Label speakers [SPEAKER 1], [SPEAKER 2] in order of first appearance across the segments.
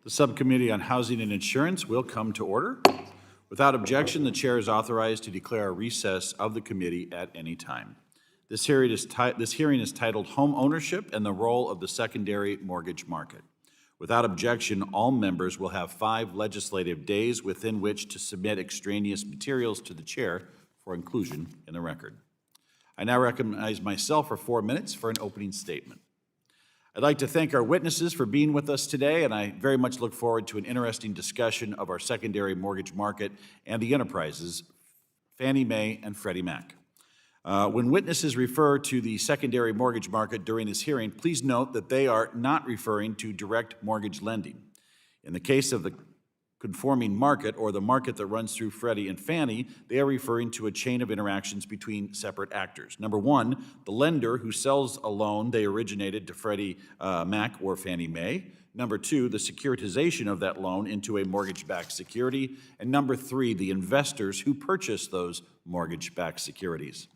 [SPEAKER 1] The Subcommittee on Housing and Insurance will come to order. Without objection, the chair is authorized to declare a recess of the committee at any time. This hearing is titled Home Ownership and the Role of the Secondary Mortgage Market. Without objection, all members will have 5 legislative days within which to submit extraneous materials to the chair for inclusion in the record. I now recognize myself for 4 minutes for an opening statement. I'd like to thank our witnesses for being with us today, and I very much look forward to an interesting discussion of our secondary mortgage market and the enterprises, Fannie Mae and Freddie Mac. When witnesses refer to the secondary mortgage market during this hearing, please note that they are not referring to direct mortgage lending. In the case of the conforming market, or the market that runs through Freddie and Fannie, they are referring to a chain of interactions between separate actors. Number one, the lender who sells a loan they originated to Freddie Mac or Fannie Mae. Number two, the securitization of that loan into a mortgage-backed security. And number three, the investors who purchase those mortgage-backed securities.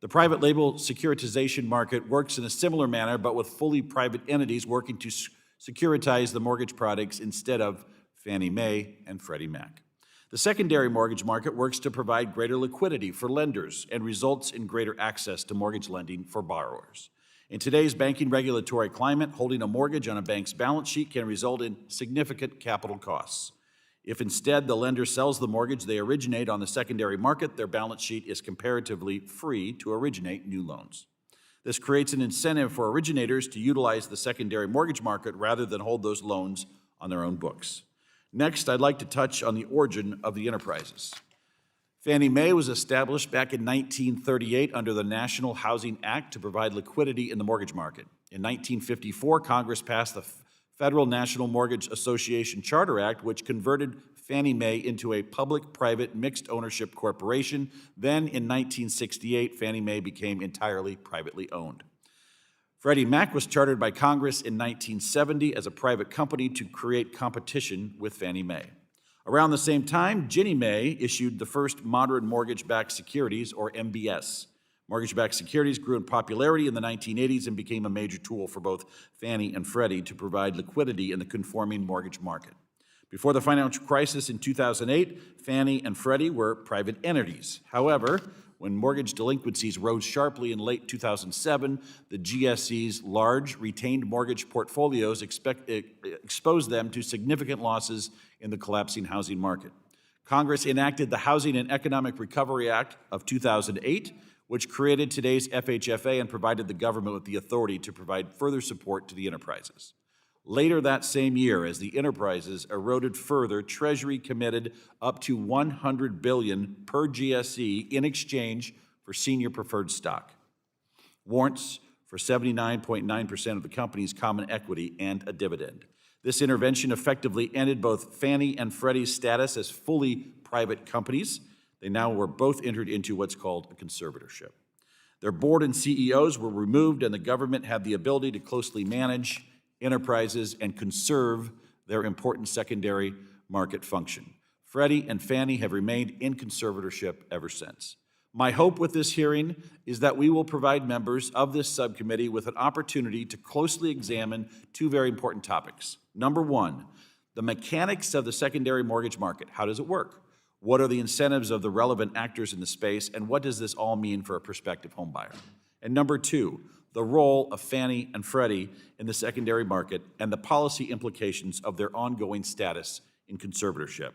[SPEAKER 1] The private label securitization market works in a similar manner, but with fully private entities working to securitize the mortgage products instead of Fannie Mae and Freddie Mac. The secondary mortgage market works to provide greater liquidity for lenders and results in greater access to mortgage lending for borrowers. In today's banking regulatory climate, holding a mortgage on a bank's balance sheet can result in significant capital costs. If instead the lender sells the mortgage they originate on the secondary market, their balance sheet is comparatively free to originate new loans. This creates an incentive for originators to utilize the secondary mortgage market rather than hold those loans on their own books. Next, I'd like to touch on the origin of the enterprises. Fannie Mae was established back in 1938 under the National Housing Act to provide liquidity in the mortgage market. In 1954, Congress passed the Federal National Mortgage Association Charter Act, which converted Fannie Mae into a public-private mixed ownership corporation. Then, in 1968, Fannie Mae became entirely privately owned. Freddie Mac was chartered by Congress in 1970 as a private company to create competition with Fannie Mae. Around the same time, Ginnie Mae issued the first modern mortgage-backed securities, or MBS. Mortgage-backed securities grew in popularity in the 1980s and became a major tool for both Fannie and Freddie to provide liquidity in the conforming mortgage market. Before the financial crisis in 2008, Fannie and Freddie were private entities. However, when mortgage delinquencies rose sharply in late 2007, the GSE's large retained mortgage portfolios exposed them to significant losses in the collapsing housing market. Congress enacted the Housing and Economic Recovery Act of 2008, which created today's FHFA and provided the government with the authority to provide further support to the enterprises. Later that same year, as the enterprises eroded further, Treasury committed up to $100 billion per GSE in exchange for senior preferred stock, warrants for 79.9% of the company's common equity, and a dividend. This intervention effectively ended both Fannie and Freddie's status as fully private companies. They now were both entered into what's called a conservatorship. Their board and CEOs were removed, and the government had the ability to closely manage enterprises and conserve their important secondary market function. Freddie and Fannie have remained in conservatorship ever since. My hope with this hearing is that we will provide members of this subcommittee with an opportunity to closely examine 2 very important topics. Number one, the mechanics of the secondary mortgage market. How does it work? What are the incentives of the relevant actors in the space, and what does this all mean for a prospective homebuyer? And number two, the role of Fannie and Freddie in the secondary market and the policy implications of their ongoing status in conservatorship.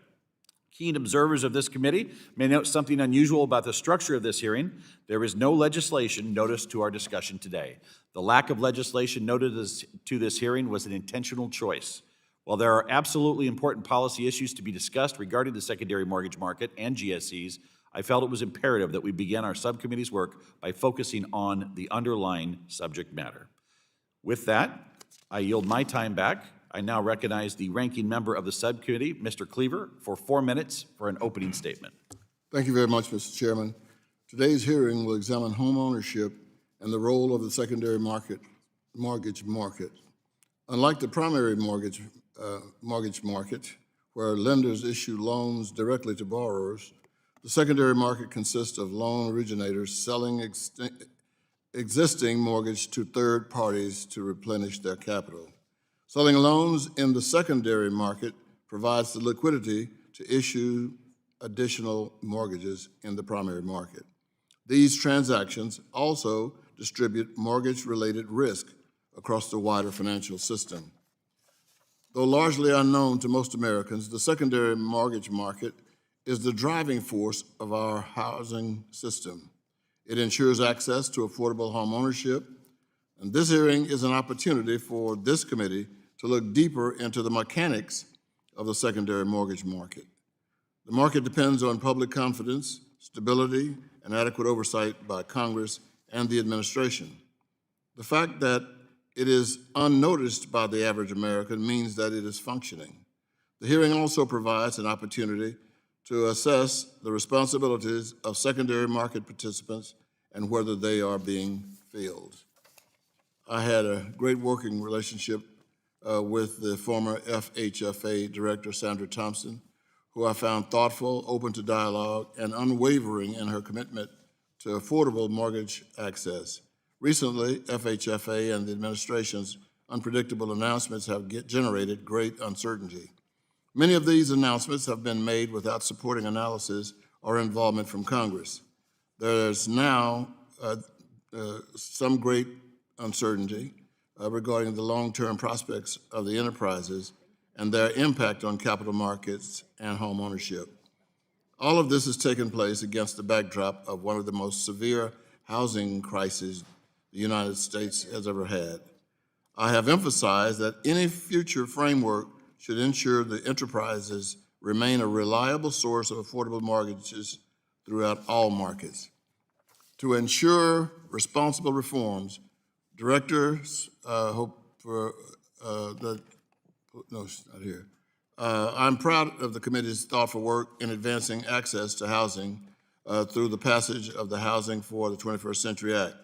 [SPEAKER 1] Keen observers of this committee may note something unusual about the structure of this hearing. There is no legislation noticed to our discussion today. The lack of legislation noted to this hearing was an intentional choice. While there are absolutely important policy issues to be discussed regarding the secondary mortgage market and GSEs, I felt it was imperative that we begin our subcommittee's work by focusing on the underlying subject matter. With that, I yield my time back. I now recognize the ranking member of the subcommittee, Mr. Cleaver, for 4 minutes for an opening statement.
[SPEAKER 2] Thank you very much, Mr. Chairman. Today's hearing will examine home ownership and the role of the secondary mortgage market. Unlike the primary mortgage market, where lenders issue loans directly to borrowers, the secondary market consists of loan originators selling existing mortgage to third parties to replenish their capital. Selling loans in the secondary market provides the liquidity to issue additional mortgages in the primary market. These transactions also distribute mortgage-related risk across the wider financial system. Though largely unknown to most Americans, the secondary mortgage market is the driving force of our housing system. It ensures access to affordable home ownership, and this hearing is an opportunity for this committee to look deeper into the mechanics of the secondary mortgage market. The market depends on public confidence, stability, and adequate oversight by Congress and the administration. The fact that it is unnoticed by the average American means that it is functioning. The hearing also provides an opportunity to assess the responsibilities of secondary market participants and whether they are being filled. I had a great working relationship with the former FHFA Director, Sandra Thompson, who I found thoughtful, open to dialogue, and unwavering in her commitment to affordable mortgage access. Recently, FHFA and the administration's unpredictable announcements have generated great uncertainty. Many of these announcements have been made without supporting analysis or involvement from Congress. There's now some great uncertainty regarding the long-term prospects of the enterprises and their impact on capital markets and home ownership. All of this has taken place against the backdrop of one of the most severe housing crises the United States has ever had. I have emphasized that any future framework should ensure that enterprises remain a reliable source of affordable mortgages throughout all markets. To ensure responsible reforms, directors I'm proud of the committee's thoughtful work in advancing access to housing through the passage of the Housing for the 21st Century Act.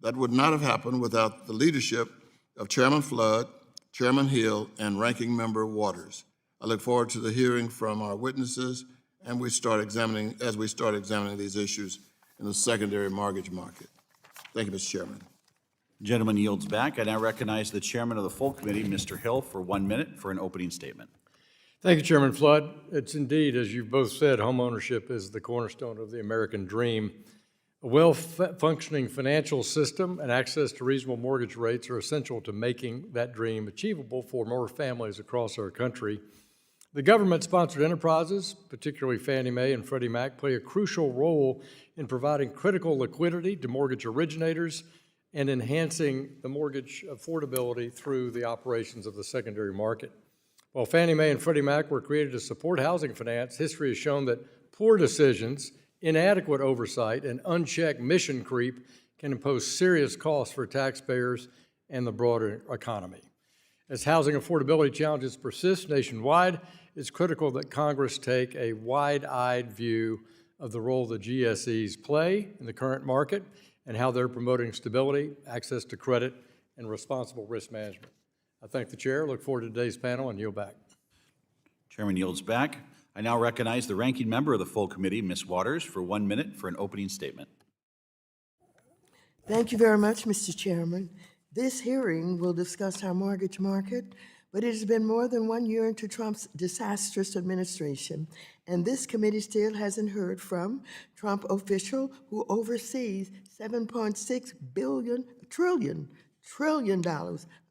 [SPEAKER 2] That would not have happened without the leadership of Chairman Flood, Chairman Hill, and Ranking Member Waters. I look forward to the hearing from our witnesses and as we start examining these issues in the secondary mortgage market. Thank you, Mr. Chairman.
[SPEAKER 1] Gentleman yields back. I now recognize the chairman of the full committee, Mr. Hill, for 1 minute for an opening statement.
[SPEAKER 3] Thank you, Chairman Flood. It's indeed, as you've both said, homeownership is the cornerstone of the American dream. A well-functioning financial system and access to reasonable mortgage rates are essential to making that dream achievable for more families across our country. The government-sponsored enterprises, particularly Fannie Mae and Freddie Mac, play a crucial role in providing critical liquidity to mortgage originators and enhancing the mortgage affordability through the operations of the secondary market. While Fannie Mae and Freddie Mac were created to support housing finance, history has shown that poor decisions, inadequate oversight, and unchecked mission creep can impose serious costs for taxpayers and the broader economy. As housing affordability challenges persist nationwide, it's critical that Congress take a wide-eyed view of the role the GSEs play in the current market and how they're promoting stability, access to credit, and responsible risk management. I thank the chair, look forward to today's panel, and yield back.
[SPEAKER 1] Chairman yields back. I now recognize the ranking member of the full committee, Ms. Waters, for 1 minute for an opening statement.
[SPEAKER 4] Thank you very much, Mr. Chairman. This hearing will discuss our mortgage market, but it has been more than 1 year into Trump's disastrous administration, and this committee still hasn't heard from Trump official who oversees $7.6 trillion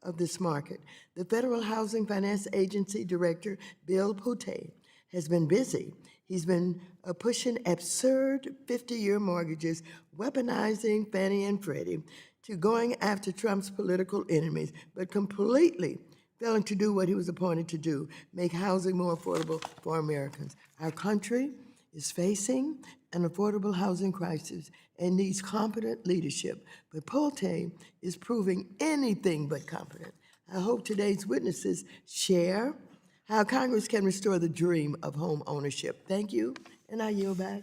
[SPEAKER 4] of this market. The Federal Housing Finance Agency Director, Bill Pulte, has been busy. He's been pushing absurd 50-year mortgages, weaponizing Fannie and Freddie, to going after Trump's political enemies, but completely failing to do what he was appointed to do, make housing more affordable for Americans. Our country is facing an affordable housing crisis and needs competent leadership, but Pulte is proving anything but competent. I hope today's witnesses share how Congress can restore the dream of home ownership. Thank you, and I yield back.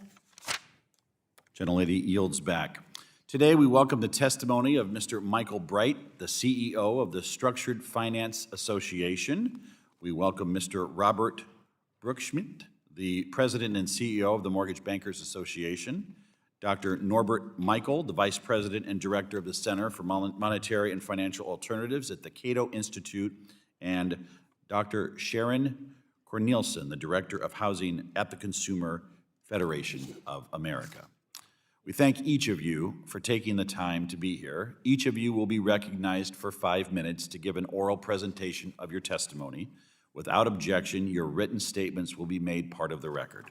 [SPEAKER 1] Gentlelady yields back. Today, we welcome the testimony of Mr. Michael Bright, the CEO of the Structured Finance Association. We welcome Mr. Robert Broeksmit, the President and CEO of the Mortgage Bankers Association, Dr. Norbert Michel, the Vice President and Director of the Center for Monetary and Financial Alternatives at the Cato Institute and Dr. Sharon Cornelissen, the Director of Housing at the Consumer Federation of America. We thank each of you for taking the time to be here. Each of you will be recognized for 5 minutes to give an oral presentation of your testimony. Without objection, your written statements will be made part of the record.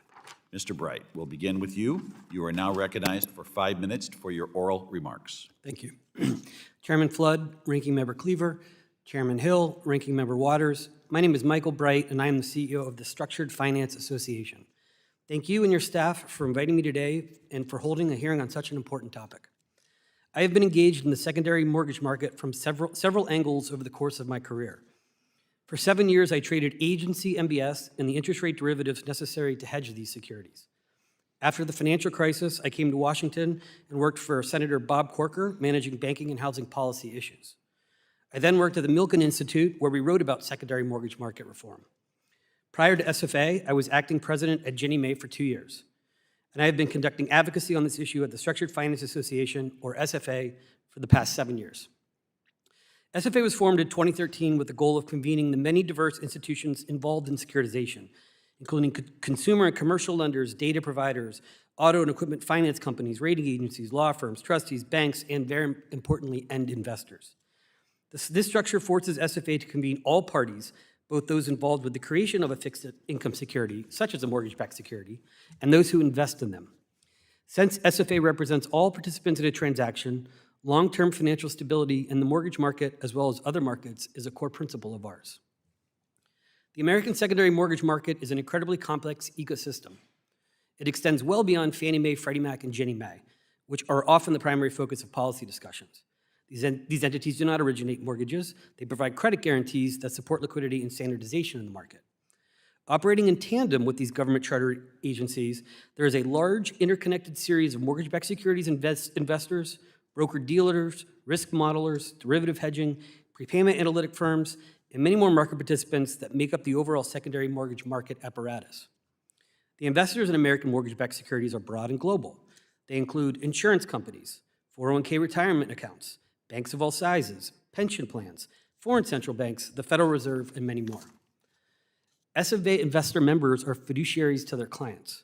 [SPEAKER 1] Mr. Bright, we'll begin with you. You are now recognized for 5 minutes for your oral remarks.
[SPEAKER 5] Thank you. Chairman Flood, Ranking Member Cleaver, Chairman Hill, Ranking Member Waters. My name is Michael Bright, and I am the CEO of the Structured Finance Association. Thank you and your staff for inviting me today and for holding a hearing on such an important topic. I have been engaged in the secondary mortgage market from several angles over the course of my career. For 7 years, I traded agency MBS and the interest rate derivatives necessary to hedge these securities. After the financial crisis, I came to Washington and worked for Senator Bob Corker, managing banking and housing policy issues. I then worked at the Milken Institute, where we wrote about secondary mortgage market reform. Prior to SFA, I was acting president at Ginnie Mae for 2 years, and I have been conducting advocacy on this issue at the Structured Finance Association, or SFA, for the past 7 years. SFA was formed in 2013 with the goal of convening the many diverse institutions involved in securitization, including consumer and commercial lenders, data providers, auto and equipment finance companies, rating agencies, law firms, trustees, banks, and very importantly, end investors. This structure forces SFA to convene all parties, both those involved with the creation of a fixed income security, such as a mortgage-backed security, and those who invest in them. Since SFA represents all participants in a transaction, long-term financial stability in the mortgage market, as well as other markets, is a core principle of ours. The American secondary mortgage market is an incredibly complex ecosystem. It extends well beyond Fannie Mae, Freddie Mac, and Ginnie Mae, which are often the primary focus of policy discussions. These entities do not originate mortgages. They provide credit guarantees that support liquidity and standardization in the market. Operating in tandem with these government charter agencies, there is a large interconnected series of mortgage-backed securities investors, broker-dealers, risk modelers, derivative hedging, prepayment analytic firms, and many more market participants that make up the overall secondary mortgage market apparatus. The investors in American mortgage-backed securities are broad and global. They include insurance companies, 401k retirement accounts, banks of all sizes, pension plans, foreign central banks, the Federal Reserve, and many more. SFA investor members are fiduciaries to their clients.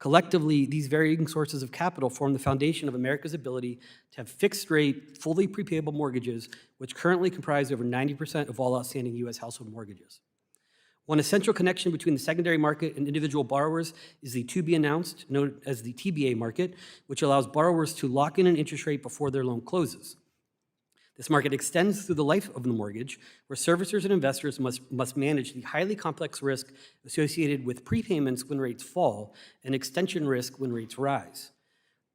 [SPEAKER 5] Collectively, these varying sources of capital form the foundation of America's ability to have fixed-rate, fully prepayable mortgages, which currently comprise over 90% of all outstanding U.S. household mortgages. One essential connection between the secondary market and individual borrowers is the to-be-announced, known as the TBA market, which allows borrowers to lock in an interest rate before their loan closes. This market extends through the life of the mortgage, where servicers and investors must manage the highly complex risk associated with prepayments when rates fall and extension risk when rates rise.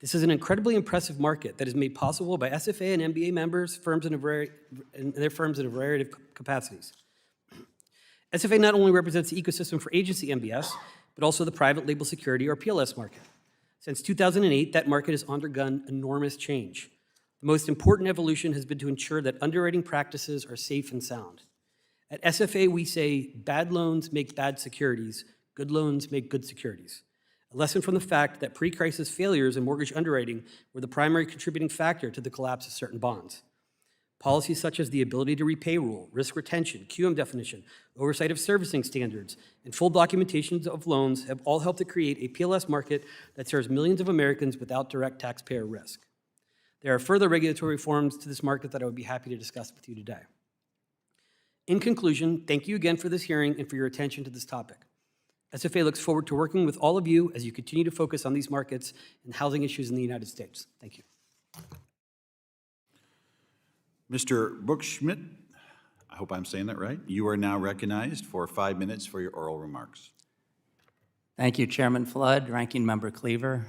[SPEAKER 5] This is an incredibly impressive market that is made possible by SFA and MBA members, their firms in a variety of capacities. SFA not only represents the ecosystem for agency MBS, but also the private label security or PLS market. Since 2008, that market has undergone enormous change. The most important evolution has been to ensure that underwriting practices are safe and sound. At SFA, we say bad loans make bad securities, good loans make good securities. A lesson from the fact that pre-crisis failures in mortgage underwriting were the primary contributing factor to the collapse of certain bonds. Policies such as the ability to repay rule, risk retention, QM definition, oversight of servicing standards, and full documentations of loans have all helped to create a PLS market that serves millions of Americans without direct taxpayer risk. There are further regulatory reforms to this market that I would be happy to discuss with you today. In conclusion, thank you again for this hearing and for your attention to this topic. SFA looks forward to working with all of you as you continue to focus on these markets and housing issues in the United States. Thank you.
[SPEAKER 1] Mr. Broeksmit, I hope I'm saying that right. You are now recognized for 5 minutes for your oral remarks.
[SPEAKER 6] Thank you, Chairman Flood, Ranking Member Cleaver,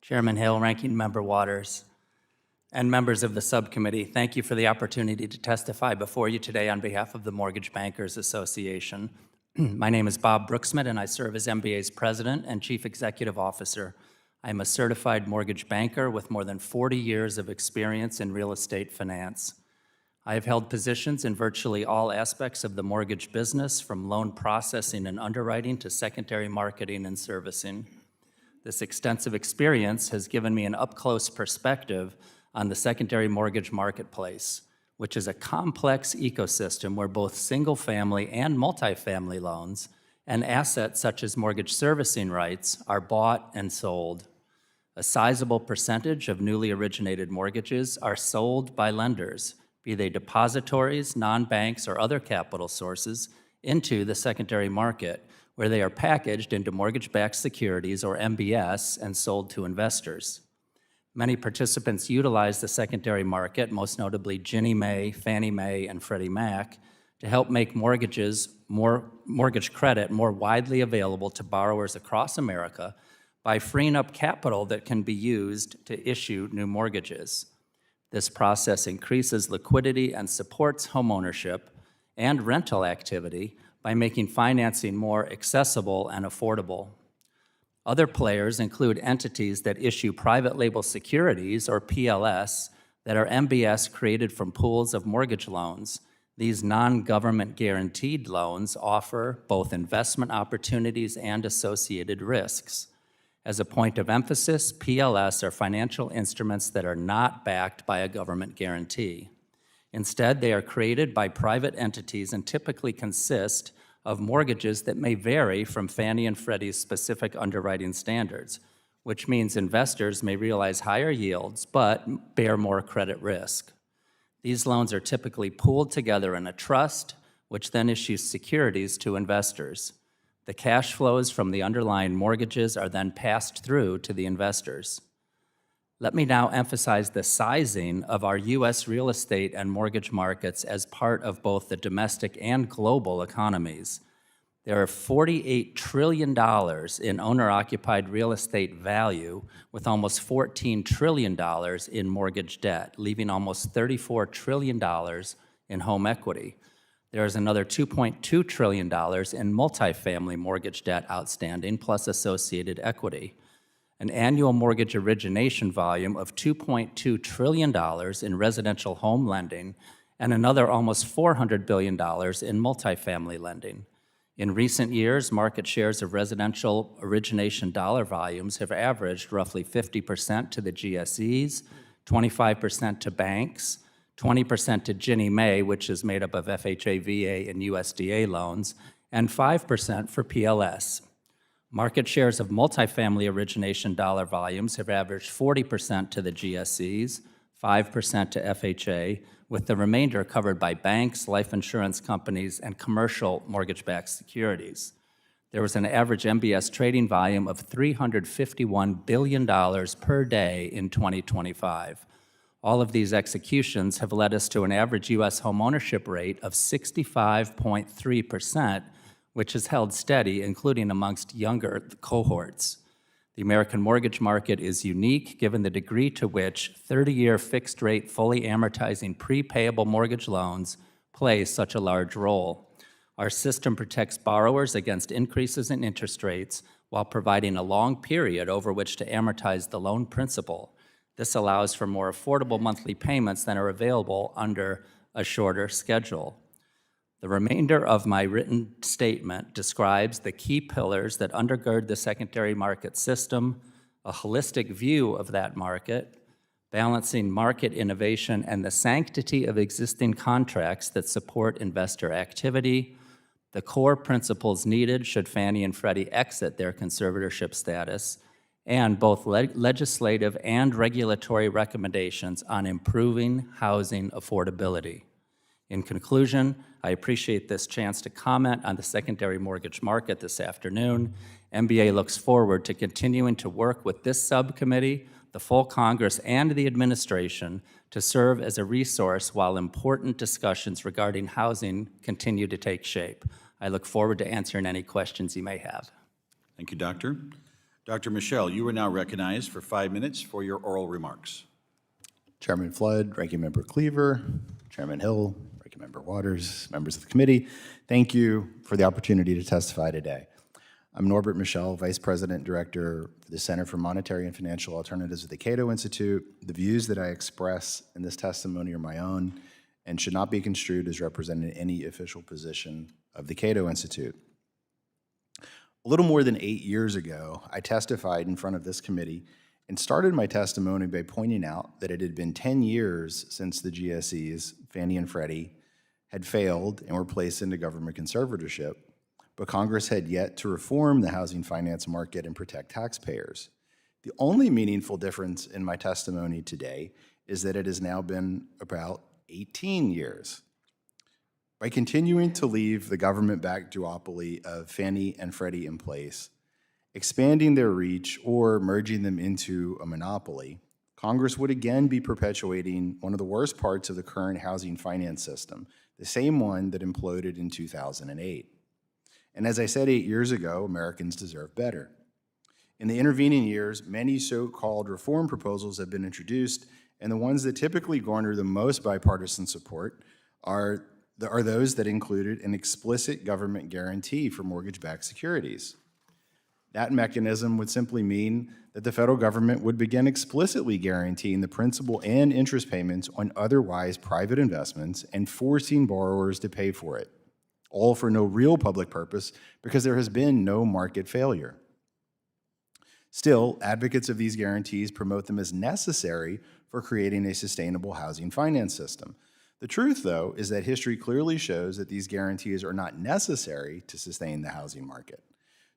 [SPEAKER 6] Chairman Hill, Ranking Member Waters, and members of the subcommittee. Thank you for the opportunity to testify before you today on behalf of the Mortgage Bankers Association. My name is Bob Broeksmit, and I serve as MBA's President and Chief Executive Officer. I am a certified mortgage banker with more than 40 years of experience in real estate finance. I have held positions in virtually all aspects of the mortgage business, from loan processing and underwriting to secondary marketing and servicing. This extensive experience has given me an up-close perspective on the secondary mortgage marketplace, which is a complex ecosystem where both single-family and multifamily loans and assets such as mortgage servicing rights are bought and sold. A sizable percentage of newly originated mortgages are sold by lenders, be they depositories, non-banks, or other capital sources, into the secondary market, where they are packaged into mortgage-backed securities, or MBS, and sold to investors. Many participants utilize the secondary market, most notably Ginnie Mae, Fannie Mae, and Freddie Mac, to help make mortgage credit more widely available to borrowers across America by freeing up capital that can be used to issue new mortgages. This process increases liquidity and supports homeownership and rental activity by making financing more accessible and affordable. Other players include entities that issue private label securities, or PLS, that are MBS created from pools of mortgage loans. These non-government guaranteed loans offer both investment opportunities and associated risks. As a point of emphasis, PLS are financial instruments that are not backed by a government guarantee. Instead, they are created by private entities and typically consist of mortgages that may vary from Fannie and Freddie's specific underwriting standards, which means investors may realize higher yields but bear more credit risk. These loans are typically pooled together in a trust, which then issues securities to investors. The cash flows from the underlying mortgages are then passed through to the investors. Let me now emphasize the sizing of our U.S. real estate and mortgage markets as part of both the domestic and global economies. There are $48 trillion in owner-occupied real estate value, with almost $14 trillion in mortgage debt, leaving almost $34 trillion in home equity. There is another $2.2 trillion in multifamily mortgage debt outstanding, plus associated equity. An annual mortgage origination volume of $2.2 trillion in residential home lending, and another almost $400 billion in multifamily lending. In recent years, market shares of residential origination dollar volumes have averaged roughly 50% to the GSEs, 25% to banks, 20% to Ginnie Mae, which is made up of FHA, VA, and USDA loans, and 5% for PLS. Market shares of multifamily origination dollar volumes have averaged 40% to the GSEs, 5% to FHA, with the remainder covered by banks, life insurance companies, and commercial mortgage-backed securities. There was an average MBS trading volume of $351 billion per day in 2025. All of these executions have led us to an average U.S. homeownership rate of 65.3%, which has held steady, including amongst younger cohorts. The American mortgage market is unique given the degree to which 30-year fixed-rate, fully amortizing prepayable mortgage loans play such a large role. Our system protects borrowers against increases in interest rates while providing a long period over which to amortize the loan principal. This allows for more affordable monthly payments than are available under a shorter schedule. The remainder of my written statement describes the key pillars that undergird the secondary market system, a holistic view of that market, balancing market innovation and the sanctity of existing contracts that support investor activity, the core principles needed should Fannie and Freddie exit their conservatorship status, and both legislative and regulatory recommendations on improving housing affordability. In conclusion, I appreciate this chance to comment on the secondary mortgage market this afternoon. MBA looks forward to continuing to work with this subcommittee, the full Congress, and the administration to serve as a resource while important discussions regarding housing continue to take shape. I look forward to answering any questions you may have.
[SPEAKER 1] Thank you, Doctor. Dr. Michel, you are now recognized for 5 minutes for your oral remarks.
[SPEAKER 7] Chairman Flood, Ranking Member Cleaver, Chairman Hill, Ranking Member Waters, members of the committee, thank you for the opportunity to testify today. I'm Norbert Michel, Vice President and Director for the Center for Monetary and Financial Alternatives at the Cato Institute. The views that I express in this testimony are my own and should not be construed as representing any official position of the Cato Institute. A little more than 8 years ago, I testified in front of this committee and started my testimony by pointing out that it had been 10 years since the GSEs Fannie and Freddie, had failed and were placed into government conservatorship, but Congress had yet to reform the housing finance market and protect taxpayers. The only meaningful difference in my testimony today is that it has now been about 18 years. By continuing to leave the government-backed duopoly of Fannie and Freddie in place, expanding their reach or merging them into a monopoly, Congress would again be perpetuating one of the worst parts of the current housing finance system, the same one that imploded in 2008. And as I said 8 years ago, Americans deserve better. In the intervening years, many so-called reform proposals have been introduced, and the ones that typically garner the most bipartisan support are those that included an explicit government guarantee for mortgage-backed securities. That mechanism would simply mean that the federal government would begin explicitly guaranteeing the principal and interest payments on otherwise private investments and forcing borrowers to pay for it, all for no real public purpose because there has been no market failure. Still, advocates of these guarantees promote them as necessary for creating a sustainable housing finance system. The truth, though, is that history clearly shows that these guarantees are not necessary to sustain the housing market.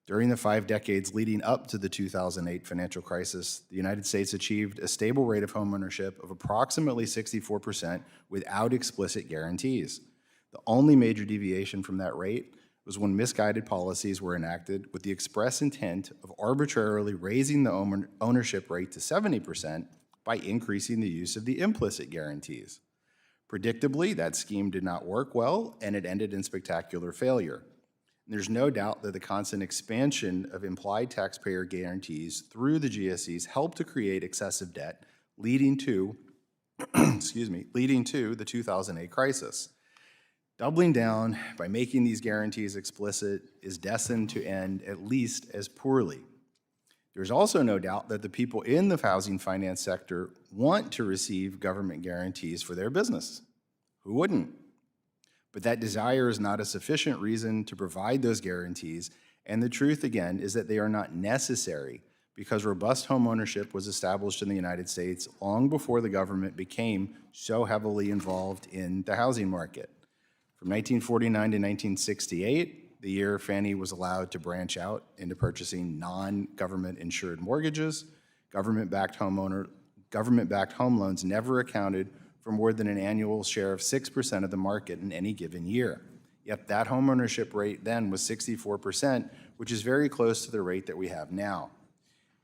[SPEAKER 7] During the 5 decades leading up to the 2008 financial crisis, the United States achieved a stable rate of homeownership of approximately 64% without explicit guarantees. The only major deviation from that rate was when misguided policies were enacted with the express intent of arbitrarily raising the ownership rate to 70% by increasing the use of the implicit guarantees. Predictably, that scheme did not work well, and it ended in spectacular failure. And there's no doubt that the constant expansion of implied taxpayer guarantees through the GSEs helped to create excessive debt, leading to, leading to the 2008 crisis. Doubling down by making these guarantees explicit is destined to end at least as poorly. There's also no doubt that the people in the housing finance sector want to receive government guarantees for their business. Who wouldn't? But that desire is not a sufficient reason to provide those guarantees, and the truth, again, is that they are not necessary because robust homeownership was established in the United States long before the government became so heavily involved in the housing market. From 1949 to 1968, the year Fannie was allowed to branch out into purchasing non-government insured mortgages, government-backed home loans never accounted for more than an annual share of 6% of the market in any given year. Yet that homeownership rate then was 64%, which is very close to the rate that we have now.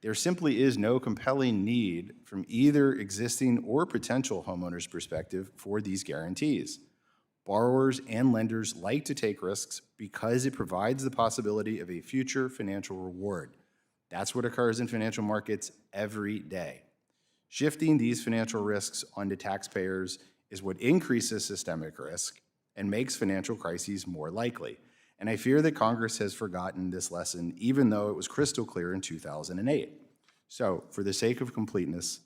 [SPEAKER 7] There simply is no compelling need from either existing or potential homeowners' perspective for these guarantees. Borrowers and lenders like to take risks because it provides the possibility of a future financial reward. That's what occurs in financial markets every day. Shifting these financial risks onto taxpayers is what increases systemic risk and makes financial crises more likely. And I fear that Congress has forgotten this lesson, even though it was crystal clear in 2008. So, for the sake of completeness,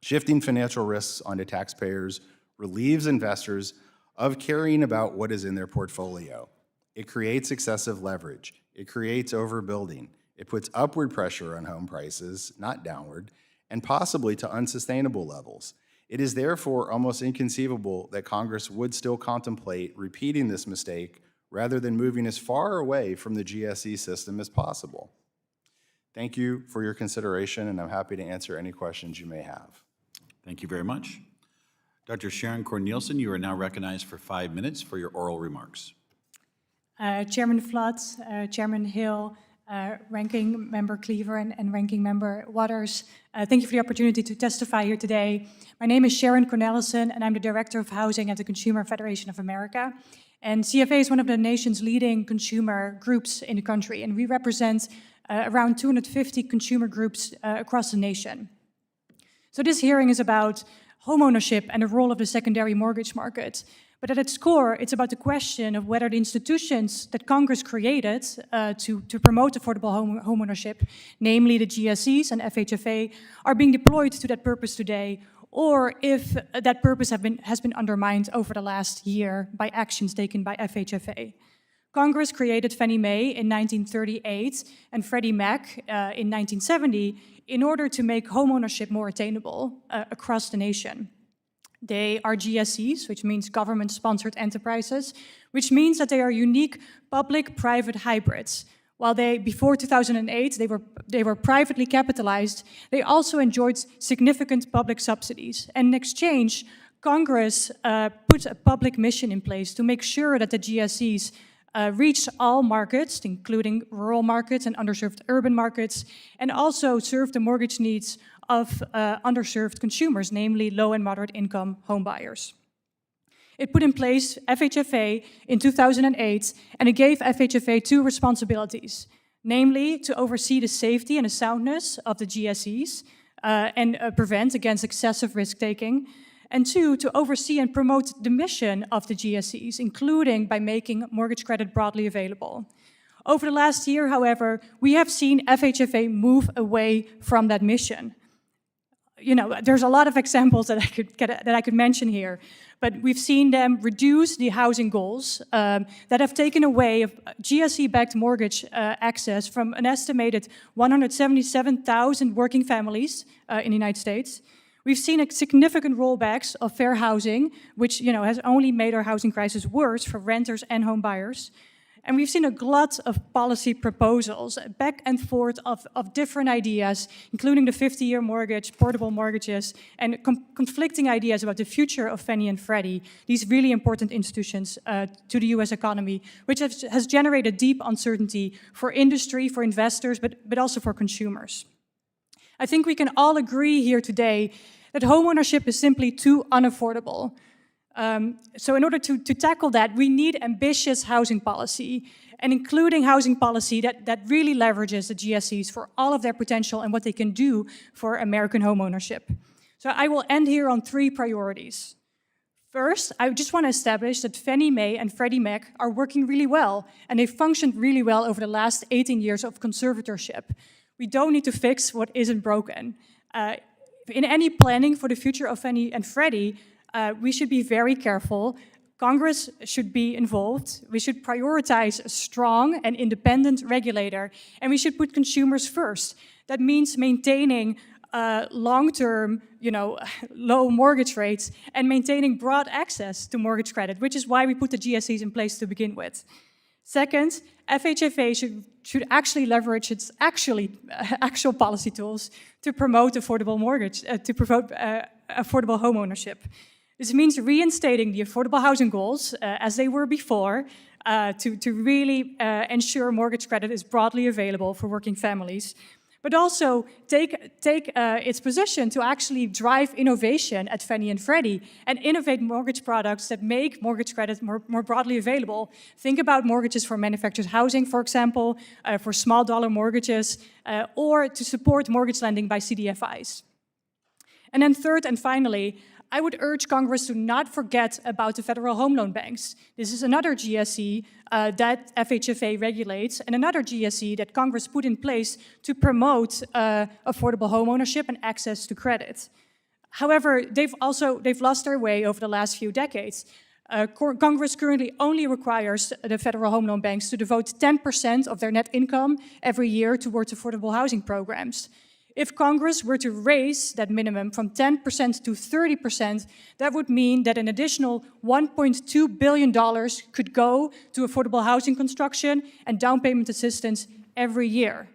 [SPEAKER 7] shifting financial risks onto taxpayers relieves investors of caring about what is in their portfolio. It creates excessive leverage. It creates overbuilding. It puts upward pressure on home prices, not downward, and possibly to unsustainable levels. It is therefore almost inconceivable that Congress would still contemplate repeating this mistake rather than moving as far away from the GSE system as possible. Thank you for your consideration, and I'm happy to answer any questions you may have.
[SPEAKER 1] Thank you very much. Dr. Sharon Cornelissen, you are now recognized for 5 minutes for your oral remarks.
[SPEAKER 8] Chairman Flood, Chairman Hill, Ranking Member Cleaver, and Ranking Member Waters, thank you for the opportunity to testify here today. My name is Sharon Cornelissen, and I'm the Director of Housing at the Consumer Federation of America. And CFA is one of the nation's leading consumer groups in the country, and we represent around 250 consumer groups across the nation. So this hearing is about homeownership and the role of the secondary mortgage market. But at its core, it's about the question of whether the institutions that Congress created to promote affordable homeownership, namely the GSEs and FHFA, are being deployed to that purpose today, or if that purpose has been undermined over the last year by actions taken by FHFA. Congress created Fannie Mae in 1938 and Freddie Mac in 1970 in order to make homeownership more attainable across the nation. They are GSEs, which means government-sponsored enterprises, which means that they are unique public-private hybrids. While they, before 2008, they were privately capitalized, they also enjoyed significant public subsidies. And in exchange, Congress put a public mission in place to make sure that the GSEs reach all markets, including rural markets and underserved urban markets, and also serve the mortgage needs of underserved consumers, namely low and moderate income homebuyers. It put in place FHFA in 2008, and it gave FHFA two responsibilities, namely to oversee the safety and the soundness of the GSEs and prevent against excessive risk-taking, and two, to oversee and promote the mission of the GSEs, including by making mortgage credit broadly available. Over the last year, however, we have seen FHFA move away from that mission. You know, there's a lot of examples that I could mention here, but we've seen them reduce the housing goals that have taken away GSE-backed mortgage access from an estimated 177,000 working families in the United States. We've seen a significant rollbacks of fair housing, which has only made our housing crisis worse for renters and home buyers. And we've seen a glut of policy proposals, back and forth of different ideas, including the 50-year mortgage, portable mortgages, and conflicting ideas about the future of Fannie and Freddie, these really important institutions to the US economy, which has generated deep uncertainty for industry, for investors, but also for consumers. I think we can all agree here today that homeownership is simply too unaffordable. So in order to tackle that, we need ambitious housing policy, and including housing policy that really leverages the GSEs for all of their potential and what they can do for American homeownership. So I will end here on three priorities. First, I just want to establish that Fannie Mae and Freddie Mac are working really well, and they've functioned really well over the last 18 years of conservatorship. We don't need to fix what isn't broken. In any planning for the future of Fannie and Freddie, we should be very careful. Congress should be involved. We should prioritize a strong and independent regulator, and we should put consumers first. That means maintaining long-term, low mortgage rates and maintaining broad access to mortgage credit, which is why we put the GSEs in place to begin with. Second, FHFA should actually leverage its actual policy tools to promote affordable mortgage, to promote affordable homeownership. This means reinstating the affordable housing goals as they were before to really ensure mortgage credit is broadly available for working families, but also take its position to actually drive innovation at Fannie and Freddie and innovate mortgage products that make mortgage credit more broadly available. Think about mortgages for manufactured housing, for example, for small dollar mortgages, or to support mortgage lending by CDFIs. And then third and finally, I would urge Congress to not forget about the federal home loan banks. This is another GSE that FHFA regulates and another GSE that Congress put in place to promote affordable homeownership and access to credit. However, they've lost their way over the last few decades. Congress currently only requires the federal home loan banks to devote 10% of their net income every year towards affordable housing programs. If Congress were to raise that minimum from 10% to 30%, that would mean that an additional $1.2 billion could go to affordable housing construction and down payment assistance every year.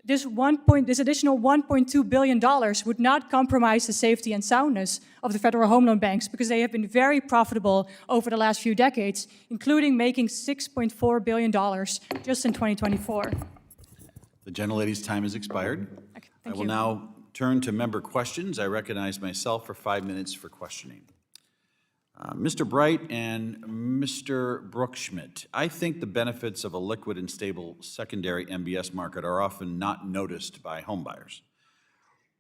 [SPEAKER 8] This additional $1.2 billion would not compromise the safety and soundness of the federal home loan banks because they have been very profitable over the last few decades, including making $6.4 billion just in 2024.
[SPEAKER 1] The gentlelady's time has expired. I will now turn to member questions. I recognize myself for 5 minutes for questioning. Mr. Bright and Mr. Broeksmit, I think the benefits of a liquid and stable secondary MBS market are often not noticed by homebuyers.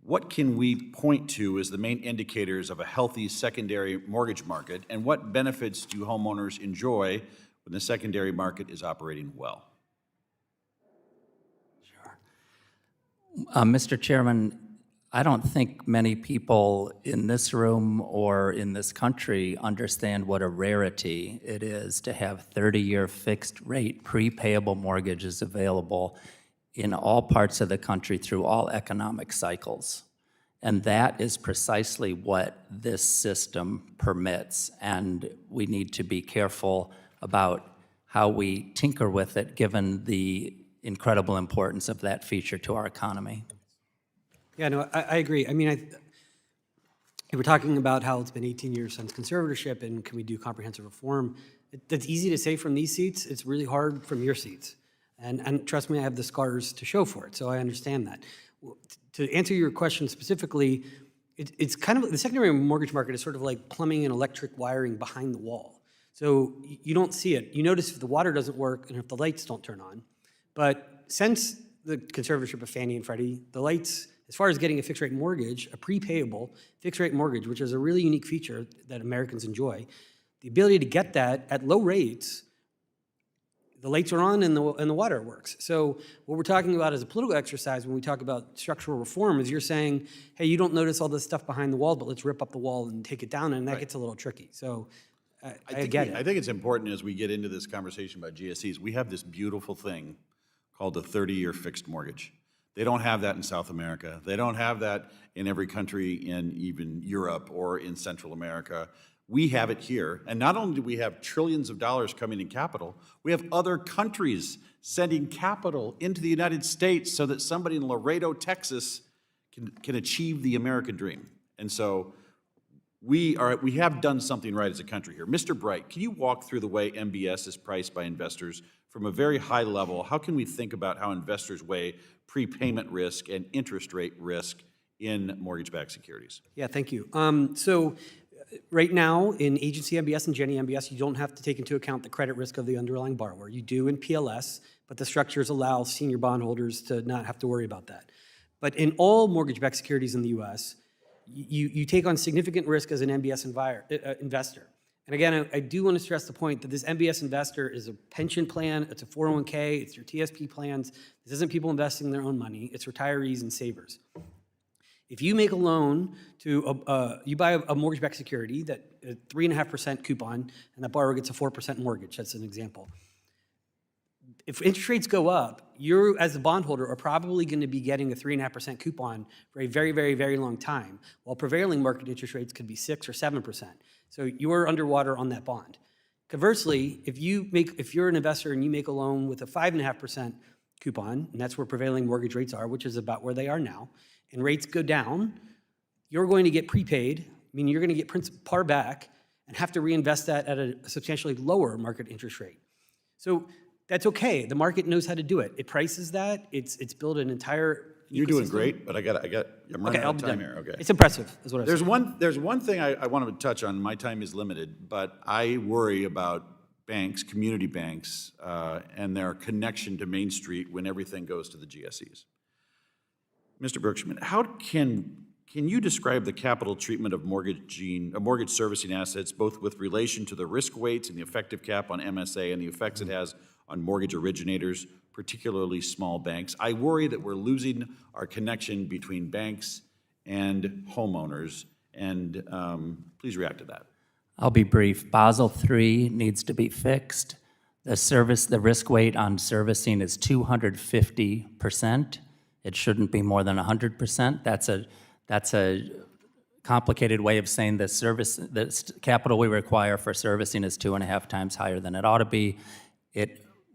[SPEAKER 1] What can we point to as the main indicators of a healthy secondary mortgage market, and what benefits do homeowners enjoy when the secondary market is operating well?
[SPEAKER 6] Mr. Chairman, I don't think many people in this room or in this country understand what a rarity it is to have 30-year fixed rate prepayable mortgages available in all parts of the country through all economic cycles. And that is precisely what this system permits. And we need to be careful about how we tinker with it, given the incredible importance of that feature to our economy.
[SPEAKER 5] Yeah, no, I agree. I mean, we're talking about how it's been 18 years since conservatorship, and can we do comprehensive reform? That's easy to say from these seats. It's really hard from your seats. And trust me, I have the scars to show for it, so I understand that. To answer your question specifically, it's kind of, the secondary mortgage market is sort of like plumbing and electric wiring behind the wall. So you don't see it. You notice if the water doesn't work and if the lights don't turn on. But since the conservatorship of Fannie and Freddie, the lights, as far as getting a fixed rate mortgage, a prepayable fixed rate mortgage, which is a really unique feature that Americans enjoy, the ability to get that at low rates, the lights are on and the water works. So what we're talking about as a political exercise when we talk about structural reform is you're saying, hey, you don't notice all this stuff behind the wall, but let's rip up the wall and take it down, and that gets a little tricky. So I get it.
[SPEAKER 1] I think it's important as we get into this conversation about GSEs, we have this beautiful thing called a 30-year fixed mortgage. They don't have that in South America. They don't have that in every country in even Europe or in Central America. We have it here. And not only do we have trillions of dollars coming in capital, we have other countries sending capital into the United States so that somebody in Laredo, Texas can achieve the American dream. And so we have done something right as a country here. Mr. Bright, can you walk through the way MBS is priced by investors from a very high level? How can we think about how investors weigh prepayment risk and interest rate risk in mortgage-backed securities?
[SPEAKER 5] Yeah, thank you. So right now in agency MBS and Ginnie MBS, you don't have to take into account the credit risk of the underlying borrower. You do in PLS, but the structures allow senior bondholders to not have to worry about that. But in all mortgage-backed securities in the US, you take on significant risk as an MBS investor. And again, I do want to stress the point that this MBS investor is a pension plan, it's a 401k, it's your TSP plans. This isn't people investing their own money, it's retirees and savers. If you make a loan to, you buy a mortgage-backed security that 3.5% coupon, and that borrower gets a 4% mortgage, that's an example. If interest rates go up, you as a bondholder are probably going to be getting a 3.5% coupon for a very, very, very long time, while prevailing market interest rates could be 6 or 7%. So you're underwater on that bond. Conversely, if you're an investor and you make a loan with a 5.5% coupon, and that's where prevailing mortgage rates are, which is about where they are now, and rates go down, you're going to get prepaid, meaning you're going to get par back and have to reinvest that at a substantially lower market interest rate. So that's okay. The market knows how to do it. It prices that. It's built an entire
[SPEAKER 1] You're doing
[SPEAKER 5] ecosystem.
[SPEAKER 1] great, but I'm running out of time here. Okay.
[SPEAKER 5] It's impressive, is what I'm saying.
[SPEAKER 1] There's one thing I wanted to touch on. My time is limited, but I worry about banks, community banks, and their connection to Main Street when everything goes to the GSEs. Mr. Broeksmit, how can you describe the capital treatment of mortgage servicing assets, both with relation to the risk weights and the effective cap on MSA and the effects it has on mortgage originators, particularly small banks? I worry that we're losing our connection between banks and homeowners, and please react to that.
[SPEAKER 6] I'll be brief. Basel III needs to be fixed. The risk weight on servicing is 250%. It shouldn't be more than 100%. That's a complicated way of saying the capital we require for servicing is 2.5 times higher than it ought to be.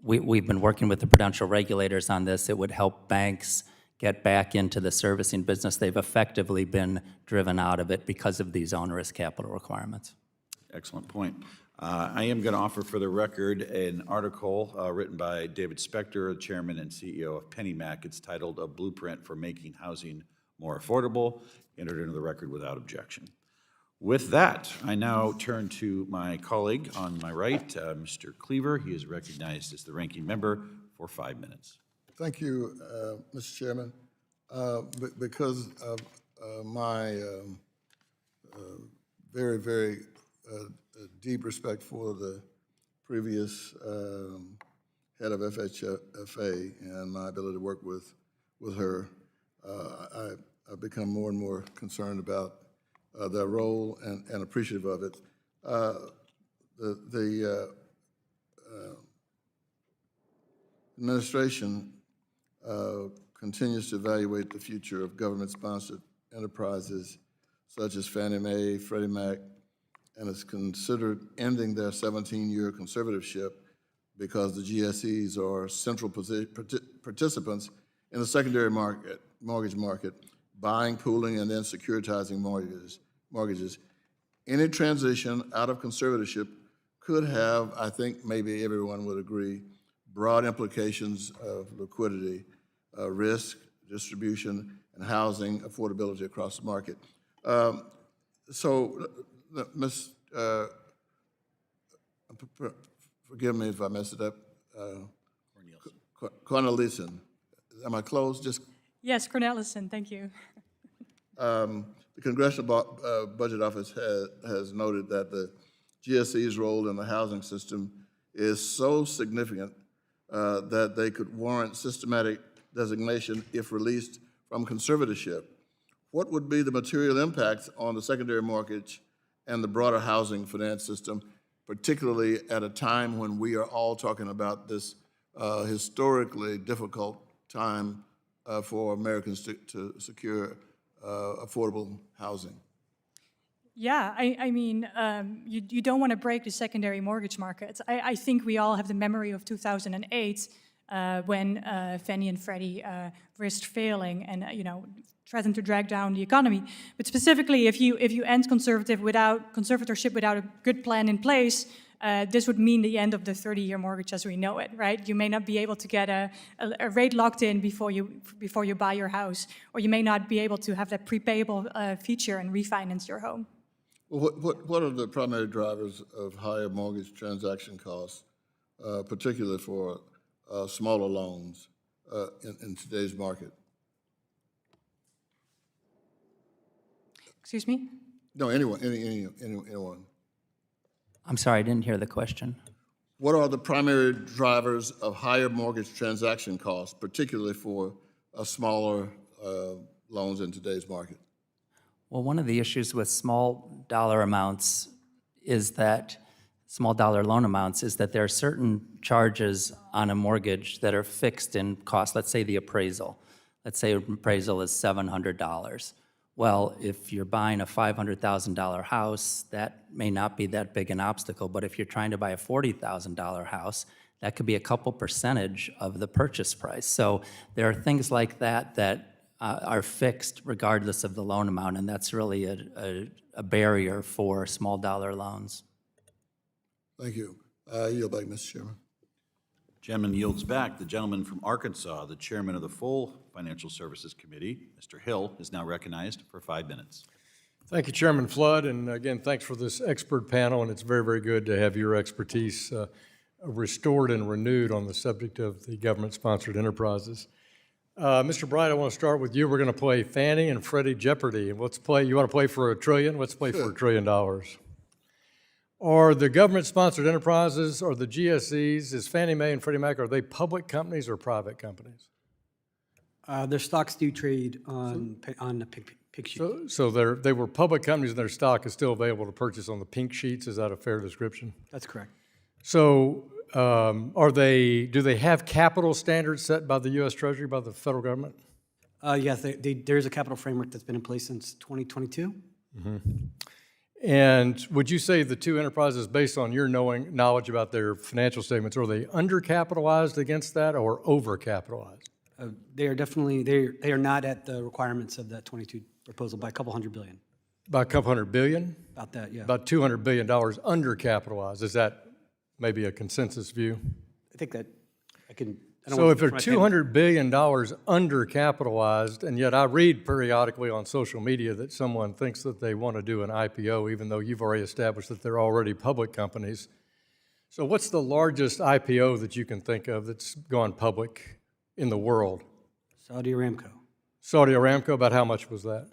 [SPEAKER 6] We've been working with the prudential regulators on this. It would help banks get back into the servicing business. They've effectively been driven out of it because of these onerous capital requirements.
[SPEAKER 1] Excellent point. I am going to offer for the record an article written by David Spector, Chairman and CEO of PennyMac. It's titled "A Blueprint for Making Housing More Affordable," entered into the record without objection. With that, I now turn to my colleague on my right, Mr. Cleaver. He is recognized as the ranking member for 5 minutes.
[SPEAKER 2] Thank you, Mr. Chairman. Because of my very, very deep respect for the previous head of FHFA and my ability to work with her, I've become more and more concerned about their role and appreciative of it. The administration continues to evaluate the future of government-sponsored enterprises such as Fannie Mae, Freddie Mac, and has considered ending their 17-year conservatorship because the GSEs are central participants in the secondary mortgage market, buying, pooling, and then securitizing mortgages. Any transition out of conservatorship could have, I think maybe everyone would agree, broad implications of liquidity, risk, distribution, and housing affordability across the market. Ms. Forgive me if I messed it up. Cornelissen. Am I close? Just
[SPEAKER 8] Yes, Cornelissen, thank you.
[SPEAKER 2] the Congressional Budget Office has noted that the GSE's role in the housing system is so significant that they could warrant systematic designation if released from conservatorship. What would be the material impacts on the secondary mortgage and the broader housing finance system, particularly at a time when we are all talking about this historically difficult time for Americans to secure affordable housing?
[SPEAKER 8] Yeah, I mean, you don't want to break the secondary mortgage market. I think we all have the memory of 2008 when Fannie and Freddie risked failing and threatened to drag down the economy. But specifically, if you end conservatorship without a good plan in place, this would mean the end of the 30-year mortgage as we know it, right? You may not be able to get a rate locked in before you buy your house, or you may not be able to have that prepayable feature and refinance your home.
[SPEAKER 2] Well, what are the primary drivers of higher mortgage transaction costs, particularly for smaller loans in today's market?
[SPEAKER 8] Excuse me?
[SPEAKER 2] No, anyone.
[SPEAKER 6] I'm sorry, I didn't hear the question.
[SPEAKER 2] What are the primary drivers of higher mortgage transaction costs, particularly for smaller loans in today's market?
[SPEAKER 6] Well, one of the issues with small dollar amounts is that, small dollar loan amounts, is that there are certain charges on a mortgage that are fixed in cost. Let's say the appraisal. Let's say appraisal is $700. Well, if you're buying a $500,000 house, that may not be that big an obstacle, but if you're trying to buy a $40,000 house, that could be a couple percentage of the purchase price. So there are things like that that are fixed regardless of the loan amount, and that's really a barrier for small dollar loans.
[SPEAKER 2] Thank you. I yield back, Mr. Chairman.
[SPEAKER 1] Gentleman yields back. The gentleman from Arkansas, the chairman of the full Financial Services Committee, Mr. Hill, is now recognized for 5 minutes.
[SPEAKER 3] Thank you, Chairman Flood, and again, thanks for this expert panel, and it's very, very good to have your expertise restored and renewed on the subject of the government-sponsored enterprises. Mr. Bright, I want to start with you. We're going to play Fannie and Freddie Jeopardy. And let's play, you want to play for $1 trillion? Let's play for $1 trillion. Are the government-sponsored enterprises or the GSEs, is Fannie Mae and Freddie Mac, are they public companies or private companies?
[SPEAKER 5] Their stocks do trade on the pink sheet.
[SPEAKER 3] So they were public companies and their stock is still available to purchase on the pink sheets. Is that a fair description?
[SPEAKER 5] That's correct.
[SPEAKER 3] So do they have capital standards set by the U.S. Treasury, by the federal government?
[SPEAKER 5] Yes, there's a capital framework that's been in place since 2022.
[SPEAKER 3] Mm-hmm. And would you say the two enterprises, based on your knowledge about their financial statements, are they undercapitalized against that or overcapitalized?
[SPEAKER 5] They are definitely, they are not at the requirements of that 22 proposal by a couple $100 billion.
[SPEAKER 3] By a couple $100 billion?
[SPEAKER 5] About that, yeah.
[SPEAKER 3] About $200 billion undercapitalized. Is that maybe a consensus view?
[SPEAKER 5] I think that I can.
[SPEAKER 3] So if they're $200 billion undercapitalized, and yet I read periodically on social media that someone thinks that they want to do an IPO, even though you've already established that they're already public companies. So what's the largest IPO that you can think of that's gone public in the world?
[SPEAKER 5] Saudi Aramco.
[SPEAKER 3] Saudi Aramco, about how much was that?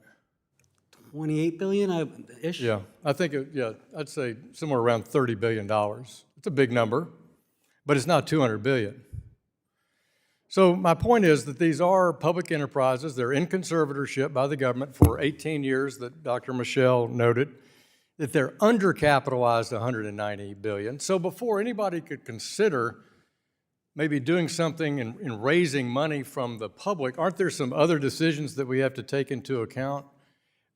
[SPEAKER 5] 28 billion-ish?
[SPEAKER 3] Yeah, I think, I'd say somewhere around $30 billion. It's a big number, but it's not 200 billion. So my point is that these are public enterprises. They're in conservatorship by the government for 18 years that Dr. Michel noted, that they're undercapitalized $190 billion. So before anybody could consider maybe doing something in raising money from the public, aren't there some other decisions that we have to take into account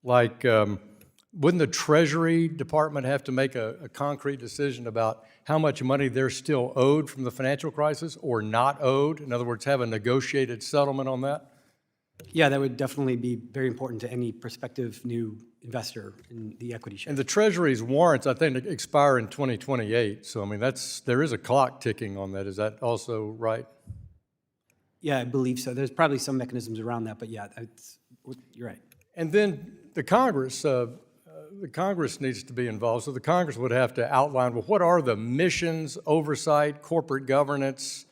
[SPEAKER 3] Like, wouldn't the Treasury Department have to make a concrete decision about how much money they're still owed from the financial crisis or not owed? In other words, have a negotiated settlement on that?
[SPEAKER 5] Yeah, that would definitely be very important to any prospective new investor in the equity share.
[SPEAKER 3] And the Treasury's warrants, I think, expire in 2028. So, I mean, there is a clock ticking on that. Is that also right?
[SPEAKER 5] Yeah, I believe so. There's probably some mechanisms around that, but yeah, you're right.
[SPEAKER 3] And then the Congress needs to be involved. So the Congress would have to outline, well, what are the missions, oversight, corporate governance,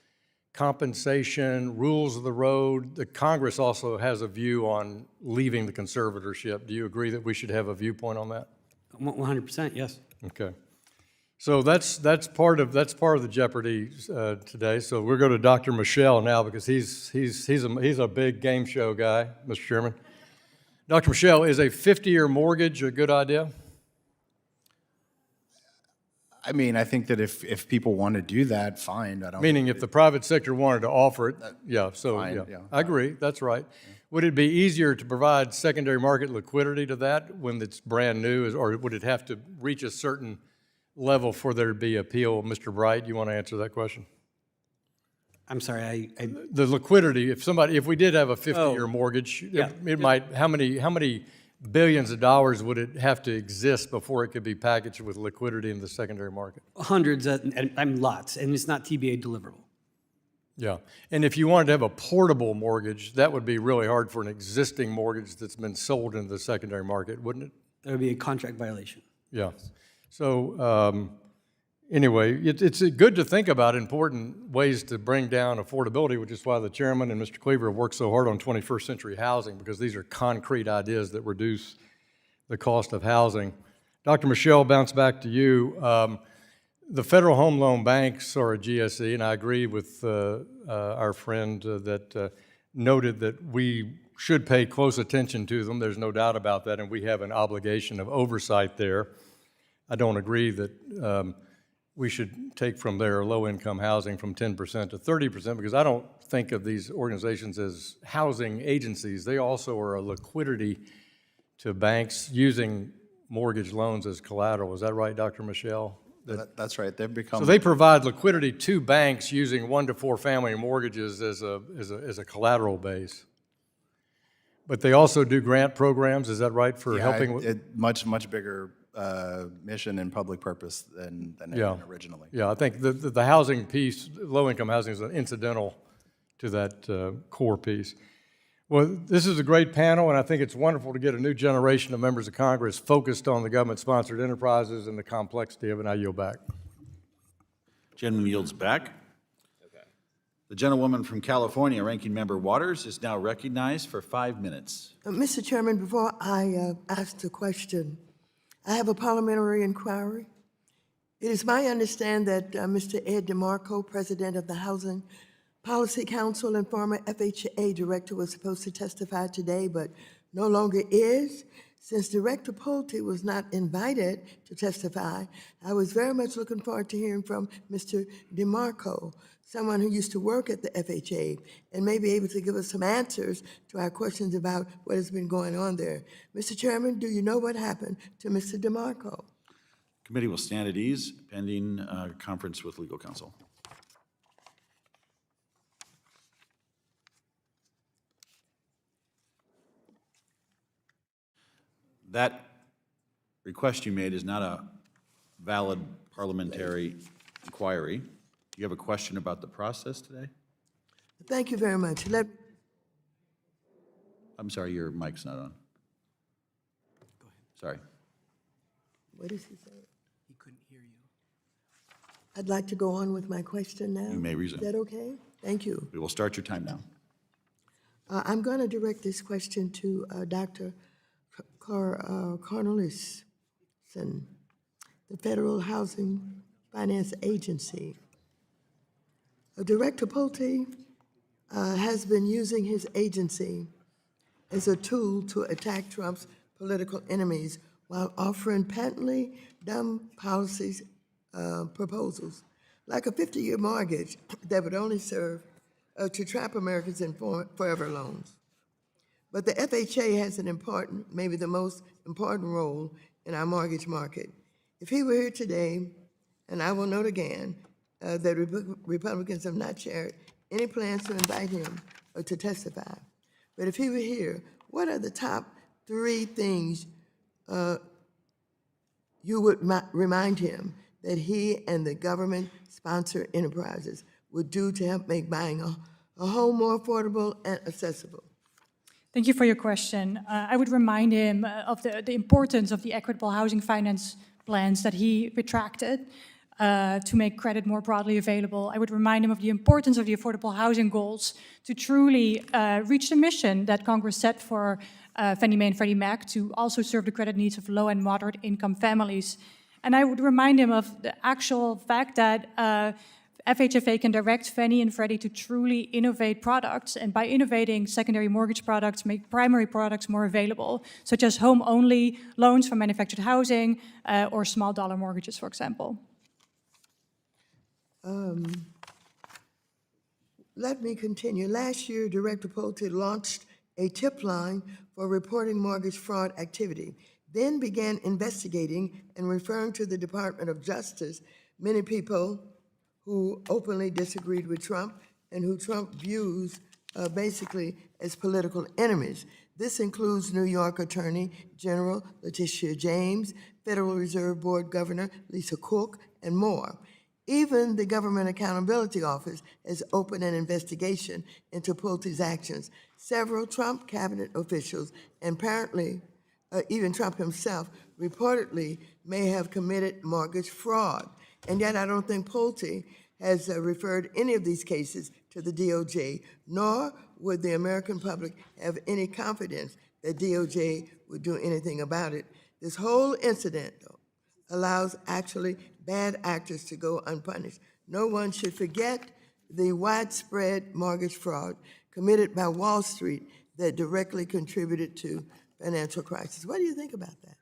[SPEAKER 3] compensation, rules of the road? The Congress also has a view on leaving the conservatorship. Do you agree that we should have a viewpoint on that?
[SPEAKER 5] 100%, yes.
[SPEAKER 3] Okay. So that's part of the Jeopardy today. So we'll go to Dr. Michel now because he's a big game show guy, Mr. Chairman. Dr. Michel, is a 50-year mortgage a good idea?
[SPEAKER 7] I mean, I think that if people want to do that, fine. I don't.
[SPEAKER 3] Meaning if the private sector wanted to offer it, yeah, so,
[SPEAKER 7] Fine,
[SPEAKER 3] yeah.
[SPEAKER 7] yeah.
[SPEAKER 3] I agree, that's right. Would it be easier to provide secondary market liquidity to that when it's brand new, or would it have to reach a certain level for there to be appeal? Mr. Bright, you want to answer that question?
[SPEAKER 5] I'm sorry,
[SPEAKER 3] The liquidity, if we did have a 50-year mortgage,
[SPEAKER 5] Yeah.
[SPEAKER 3] it might, how many billions of dollars would it have to exist before it could be packaged with liquidity in the secondary market?
[SPEAKER 5] hundreds and lots, and it's not TBA deliverable.
[SPEAKER 3] Yeah, and if you wanted to have a portable mortgage, that would be really hard for an existing mortgage that's been sold into the secondary market, wouldn't it?
[SPEAKER 5] That would be a contract violation.
[SPEAKER 3] Yeah. So anyway, it's good to think about important ways to bring down affordability, which is why the chairman and Mr. Cleaver have worked so hard on 21st century housing, because these are concrete ideas that reduce the cost of housing. Dr. Michel, bounce back to you. The Federal Home Loan Banks are a GSE, and I agree with our friend that noted that we should pay close attention to them. There's no doubt about that, and we have an obligation of oversight there. I don't agree that we should take from their low-income housing from 10% to 30%, because I don't think of these organizations as housing agencies. They also are a liquidity to banks using mortgage loans as collateral. Is that right, Dr. Michel?
[SPEAKER 7] That's right. They've become.
[SPEAKER 3] So they provide liquidity to banks using 1 to 4 family mortgages as a collateral base. But they also do grant programs, is that right, for helping with?
[SPEAKER 7] Much bigger mission and public purpose than
[SPEAKER 3] Yeah.
[SPEAKER 7] originally.
[SPEAKER 3] Yeah, I think the housing piece, low-income housing is incidental to that core piece. Well, this is a great panel, and I think it's wonderful to get a new generation of members of Congress focused on the government-sponsored enterprises and the complexity of it. I yield back.
[SPEAKER 1] Gentleman yields back. The gentlewoman from California, Ranking Member Waters, is now recognized for 5 minutes.
[SPEAKER 4] Mr. Chairman, before I ask the question, I have a parliamentary inquiry. It is my understanding that Mr. Ed DeMarco, President of the Housing Policy Council and former FHA Director, was supposed to testify today, but no longer is. Since Director Pulte was not invited to testify, I was very much looking forward to hearing from Mr. DeMarco, someone who used to work at the FHA, and may be able to give us some answers to our questions about what has been going on there. Mr. Chairman, do you know what happened to Mr. DeMarco?
[SPEAKER 1] Committee will stand at ease pending conference with legal counsel. That request you made is not a valid parliamentary inquiry. Do you have a question about the process today?
[SPEAKER 4] Thank you very much.
[SPEAKER 1] I'm sorry, your mic's not on. Sorry.
[SPEAKER 4] What did he say? He couldn't hear you. I'd like to go on with my question now.
[SPEAKER 1] You may resume.
[SPEAKER 4] Is that okay? Thank you.
[SPEAKER 1] We will start your time now.
[SPEAKER 4] I'm going to direct this question to Dr. Cornelissen, the Federal Housing Finance Agency. Director Pulte has been using his agency as a tool to attack Trump's political enemies while offering patently dumb policies, proposals, like a 50-year mortgage that would only serve to trap Americans in forever loans. But the FHA has an important, maybe the most important role in our mortgage market. If he were here today, and I will note again that Republicans have not shared any plans to invite him or to testify. But if he were here, what are the top 3 things you would remind him that he and the government-sponsored enterprises would do to help make buying a home more affordable and accessible?
[SPEAKER 8] Thank you for your question. I would remind him of the importance of the equitable housing finance plans that he retracted to make credit more broadly available. I would remind him of the importance of the affordable housing goals to truly reach the mission that Congress set for Fannie Mae and Freddie Mac to also serve the credit needs of low and moderate income families. And I would remind him of the actual fact that FHFA can direct Fannie and Freddie to truly innovate products, and by innovating secondary mortgage products, make primary products more available, such as home-only loans for manufactured housing or small dollar mortgages, for example.
[SPEAKER 4] Let me continue. Last year, Director Pulte launched a tip line for reporting mortgage fraud activity, then began investigating and referring to the Department of Justice many people who openly disagreed with Trump and who Trump views basically as political enemies. This includes New York Attorney General Letitia James, Federal Reserve Board Governor Lisa Cook, and more. Even the Government Accountability Office has opened an investigation into Pulte's actions. Several Trump cabinet officials, and apparently even Trump himself, reportedly may have committed mortgage fraud. And yet I don't think Pulte has referred any of these cases to the DOJ, nor would the American public have any confidence that DOJ would do anything about it. This whole incident, though, allows actually bad actors to go unpunished. No one should forget the widespread mortgage fraud committed by Wall Street that directly contributed to financial crisis. What do you think about that?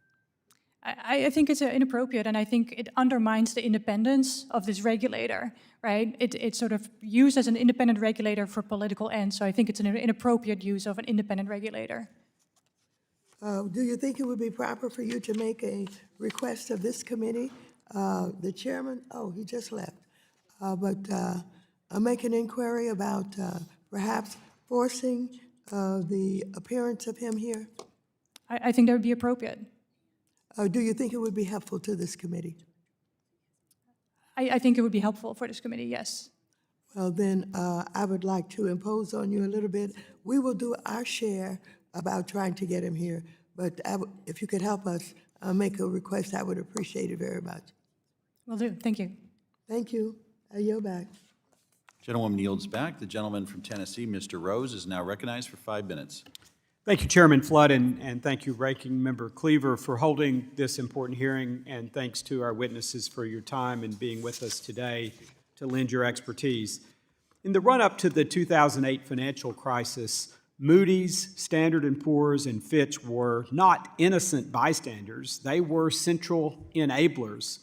[SPEAKER 8] I think it's inappropriate, and I think it undermines the independence of this regulator, right? It's sort of used as an independent regulator for political ends, so I think it's an inappropriate use of an independent regulator.
[SPEAKER 4] Do you think it would be proper for you to make a request of this committee? The chairman, he just left. Make an inquiry about perhaps forcing the appearance of him here?
[SPEAKER 8] I think that would be appropriate.
[SPEAKER 4] Do you think it would be helpful to this committee?
[SPEAKER 8] I think it would be helpful for this committee, yes.
[SPEAKER 4] Well, then I would like to impose on you a little bit. We will do our share about trying to get him here, but if you could help us make a request, I would appreciate it very much.
[SPEAKER 8] Will do. Thank you.
[SPEAKER 4] Thank you. I yield back.
[SPEAKER 1] Gentlewoman yields back. The gentleman from Tennessee, Mr. Rose, is now recognized for 5 minutes.
[SPEAKER 9] Thank you, Chairman Flood, and thank you, Ranking Member Cleaver, for holding this important hearing, and thanks to our witnesses for your time and being with us today to lend your expertise. In the run-up to the 2008 financial crisis, Moody's, Standard & Poor's, and Fitch were not innocent bystanders. They were central enablers.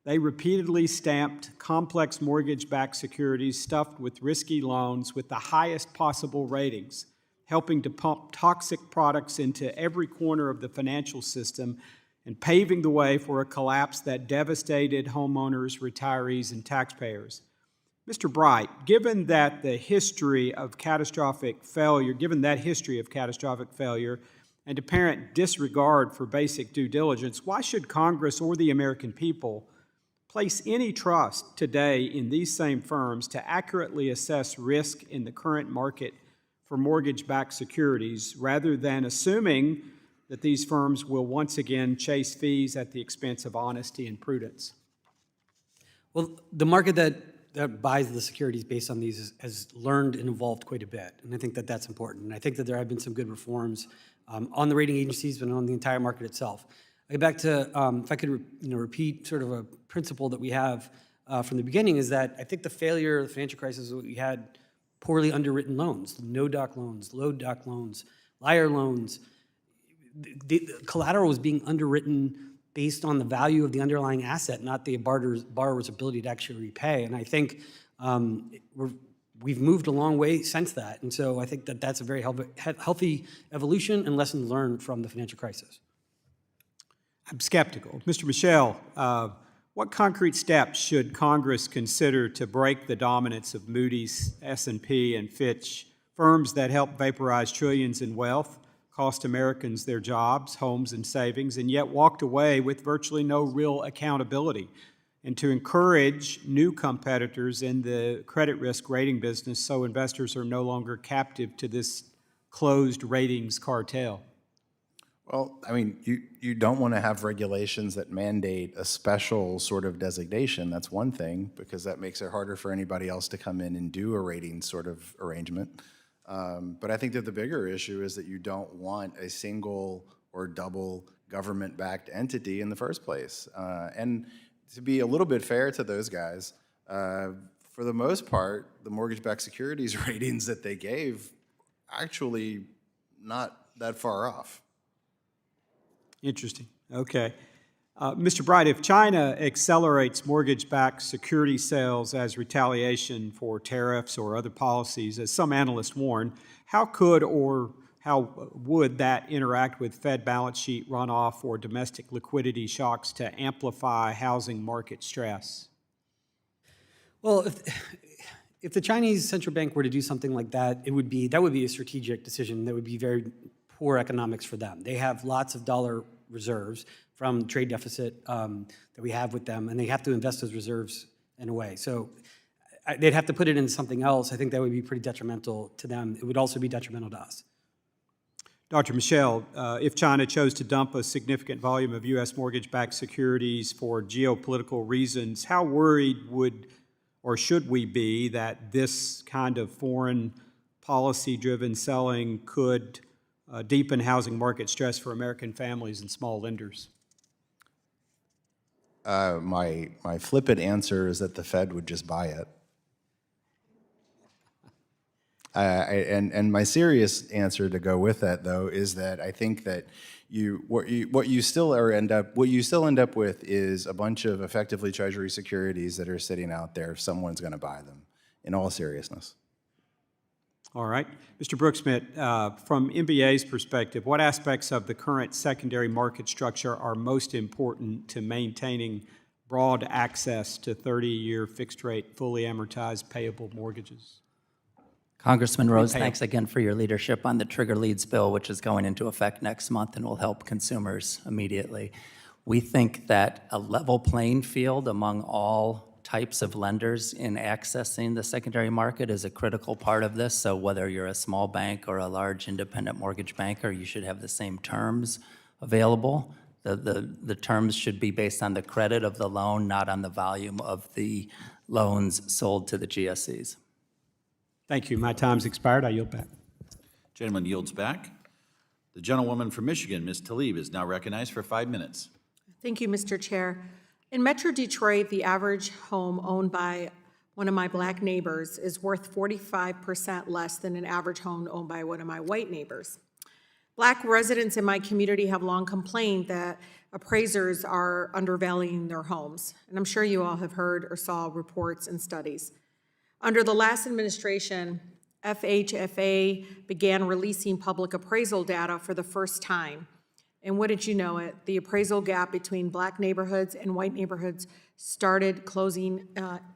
[SPEAKER 9] They repeatedly stamped complex mortgage-backed securities stuffed with risky loans with the highest possible ratings, helping to pump toxic products into every corner of the financial system and paving the way for a collapse that devastated homeowners, retirees, and taxpayers. Mr. Bright, given that history of catastrophic failure and apparent disregard for basic due diligence, why should Congress or the American people place any trust today in these same firms to accurately assess risk in the current market for mortgage-backed securities, rather than assuming that these firms will once again chase fees at the expense of honesty and prudence?
[SPEAKER 5] Well, the market that buys the securities based on these has learned and evolved quite a bit, and I think that that's important. And I think that there have been some good reforms on the rating agencies, but on the entire market itself. I get back to, if I could repeat sort of a principle that we have from the beginning, is that I think the failure of the financial crisis, we had poorly underwritten loans, no-doc loans, low-doc loans, liar loans. The collateral was being underwritten based on the value of the underlying asset, not the borrower's ability to actually repay. And I think we're we've moved a long way since that. And so I think that that's a very healthy evolution and lesson learned from the financial crisis.
[SPEAKER 9] I'm skeptical. Mr. Michel, what concrete steps should Congress consider to break the dominance of Moody's, S&P, and Fitch, firms that help vaporize trillions in wealth, cost Americans their jobs, homes, and savings, and yet walked away with virtually no real accountability, and to encourage new competitors in the credit risk rating business so investors are no longer captive to this closed ratings cartel?
[SPEAKER 7] Well, I mean, you don't want to have regulations that mandate a special sort of designation. That's one thing, because that makes it harder for anybody else to come in and do a rating sort of arrangement. But I think that the bigger issue is that you don't want a single or double government-backed entity in the first place. And to be a little bit fair to those guys, for the most part, the mortgage-backed securities ratings that they gave actually not that far off.
[SPEAKER 9] Interesting. Okay. Mr. Bright, if China accelerates mortgage-backed security sales as retaliation for tariffs or other policies, as some analysts warn, how could or how would that interact with Fed balance sheet runoff or domestic liquidity shocks to amplify housing market stress?
[SPEAKER 5] Well, if the Chinese central bank were to do something like that, that would be a strategic decision that would be very poor economics for them. They have lots of dollar reserves from trade deficit that we have with them, and they have to invest those reserves in a way. So they'd have to put it into something else. I think that would be pretty detrimental to them. It would also be detrimental to us.
[SPEAKER 9] Dr. Michel, if China chose to dump a significant volume of U.S. mortgage-backed securities for geopolitical reasons, how worried would or should we be that this kind of foreign policy-driven selling could deepen housing market stress for American families and small lenders?
[SPEAKER 7] My flippant answer is that the Fed would just buy it. And my serious answer to go with that, though, is that I think that what you still end up with is a bunch of effectively Treasury securities that are sitting out there if someone's going to buy them. In all seriousness.
[SPEAKER 9] All right. Mr. Broeksmit, from MBA's perspective, what aspects of the current secondary market structure are most important to maintaining broad access to 30-year fixed-rate, fully amortized payable mortgages?
[SPEAKER 6] Congressman Rose, thanks again for your leadership on the Trigger Leads bill, which is going into effect next month and will help consumers immediately. We think that a level playing field among all types of lenders in accessing the secondary market is a critical part of this. So whether you're a small bank or a large independent mortgage banker, you should have the same terms available. The terms should be based on the credit of the loan, not on the volume of the loans sold to the GSEs.
[SPEAKER 9] Thank you. My time's expired. I yield back.
[SPEAKER 1] Gentleman yields back. The gentlewoman from Michigan, Ms. Tlaib, is now recognized for 5 minutes.
[SPEAKER 10] Thank you, Mr. Chair. In Metro Detroit, the average home owned by one of my black neighbors is worth 45% less than an average home owned by one of my white neighbors. Black residents in my community have long complained that appraisers are undervaluing their homes, and I'm sure you all have heard or saw reports and studies. Under the last administration, FHFA began releasing public appraisal data for the first time. And wouldn't you know it, the appraisal gap between black neighborhoods and white neighborhoods started closing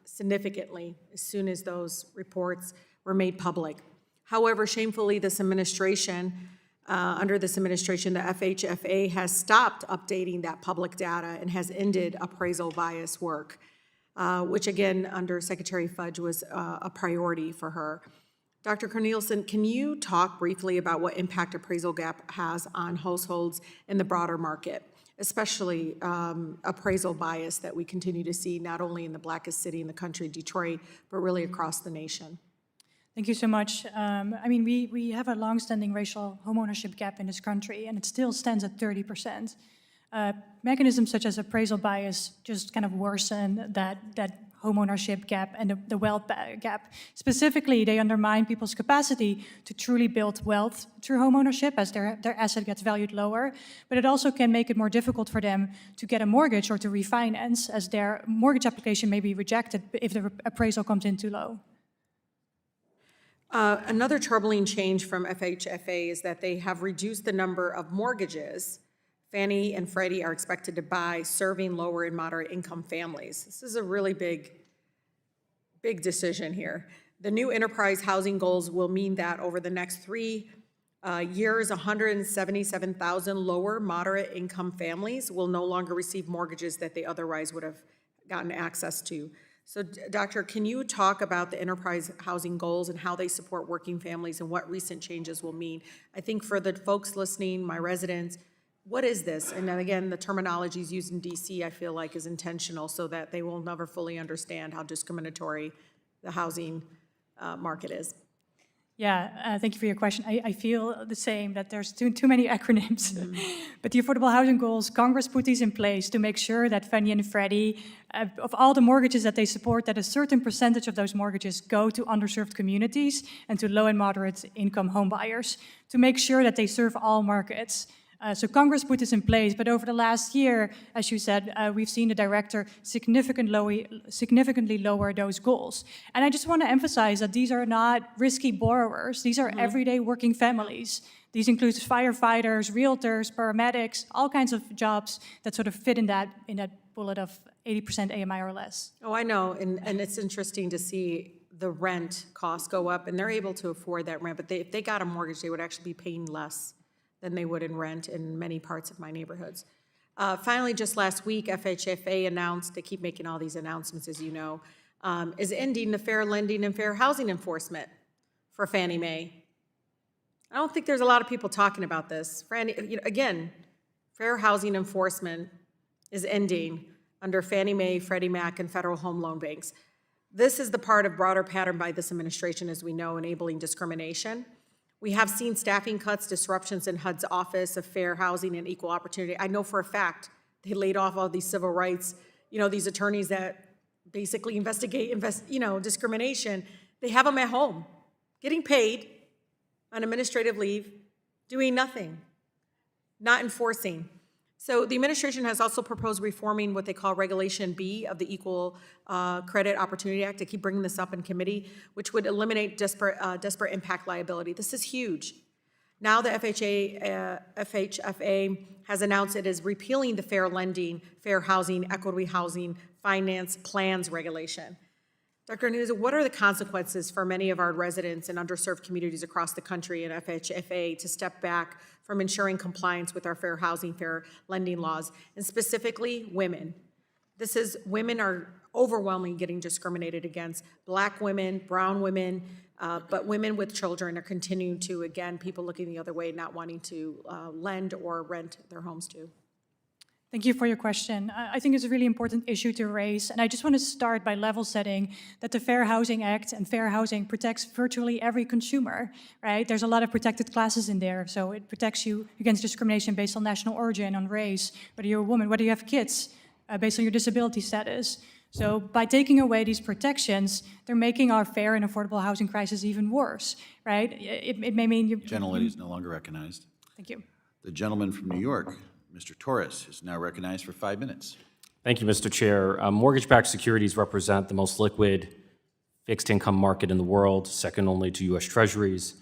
[SPEAKER 10] significantly as soon as those reports were made public. However, shamefully, this administration, under this administration, the FHFA has stopped updating that public data and has ended appraisal bias work, which again, under Secretary Fudge was a priority for her. Dr. Cornelissen, can you talk briefly about what impact appraisal gap has on households in the broader market, especially appraisal bias that we continue to see not only in the blackest city in the country, Detroit, but really across the nation?
[SPEAKER 8] Thank you so much. I mean, we have a longstanding racial homeownership gap in this country, and it still stands at 30%. Mechanisms such as appraisal bias just kind of worsen that homeownership gap and the wealth gap. Specifically, they undermine people's capacity to truly build wealth through homeownership as their asset gets valued lower, but it also can make it more difficult for them to get a mortgage or to refinance, as their mortgage application may be rejected if the appraisal comes in too low.
[SPEAKER 10] Another troubling change from FHFA is that they have reduced the number of mortgages Fannie and Freddie are expected to buy serving lower and moderate income families. This is a really big decision here. The new enterprise housing goals will mean that over the next 3 years, 177,000 lower moderate income families will no longer receive mortgages that they otherwise would have gotten access to. So, Doctor, can you talk about the enterprise housing goals and how they support working families and what recent changes will mean? I think for the folks listening, my residents, what is this? And then again, the terminology is used in DC, I feel like, is intentional so that they will never fully understand how discriminatory the housing market is.
[SPEAKER 8] Yeah, thank you for your question. I feel the same, that there's too many acronyms. But the affordable housing goals, Congress put these in place to make sure that Fannie and Freddie, of all the mortgages that they support, that a certain percentage of those mortgages go to underserved communities and to low and moderate income home buyers to make sure that they serve all markets. So Congress put this in place, but over the last year, as you said, we've seen the director significantly lower those goals. And I just want to emphasize that these are not risky borrowers. These are everyday working families. These include firefighters, realtors, paramedics, all kinds of jobs that sort of fit in that bullet of 80% AMI or less.
[SPEAKER 10] Oh, I know, and it's interesting to see the rent costs go up, and they're able to afford that rent, but if they got a mortgage, they would actually be paying less than they would in rent in many parts of my neighborhoods. Finally, just last week, FHFA announced, they keep making all these announcements, as you know, is ending the fair lending and fair housing enforcement for Fannie Mae. I don't think there's a lot of people talking about this. Again, fair housing enforcement is ending under Fannie Mae, Freddie Mac, and federal home loan banks. This is the part of broader pattern by this administration, as we know, enabling discrimination. We have seen staffing cuts, disruptions in HUD's Office of Fair Housing and Equal Opportunity. I know for a fact they laid off all these civil rights, these attorneys that basically investigate discrimination. They have them at home, getting paid on administrative leave, doing nothing, not enforcing. So the administration has also proposed reforming what they call Regulation B of the Equal Credit Opportunity Act. I keep bringing this up in committee, which would eliminate disparate impact liability. This is huge. Now the FHFA has announced it is repealing the Fair Lending, Fair Housing, Equity Housing, Finance Plans Regulation. Dr. Cornelissen, what are the consequences for many of our residents in underserved communities across the country and FHFA to step back from ensuring compliance with our fair housing, fair lending laws, and specifically women? Women are overwhelmingly getting discriminated against. Black women, brown women, but women with children are continuing to, again, people looking the other way, not wanting to lend or rent their homes to.
[SPEAKER 8] Thank you for your question. I think it's a really important issue to raise, and I just want to start by level setting that the Fair Housing Act and fair housing protects virtually every consumer, right? There's a lot of protected classes in there, so it protects you against discrimination based on national origin, on race, whether you're a woman, whether you have kids, based on your disability status. So by taking away these protections, they're making our fair and affordable housing crisis even worse, right? It may mean you...
[SPEAKER 1] Gentlelady is no longer recognized.
[SPEAKER 8] Thank you.
[SPEAKER 1] The gentleman from New York, Mr. Torres, is now recognized for 5 minutes.
[SPEAKER 11] Thank you, Mr. Chair. Mortgage-backed securities represent the most liquid fixed income market in the world, second only to U.S. Treasuries.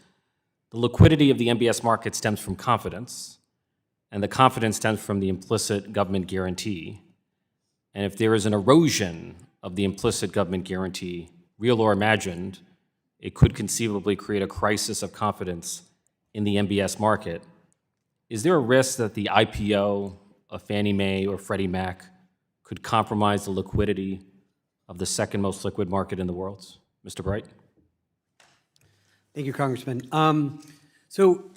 [SPEAKER 11] The liquidity of the MBS market stems from confidence, and the confidence stems from the implicit government guarantee. And if there is an erosion of the implicit government guarantee, real or imagined, it could conceivably create a crisis of confidence in the MBS market. Is there a risk that the IPO of Fannie Mae or Freddie Mac could compromise the liquidity of the second most liquid market in the world? Mr. Bright?
[SPEAKER 5] Thank you, Congressman. So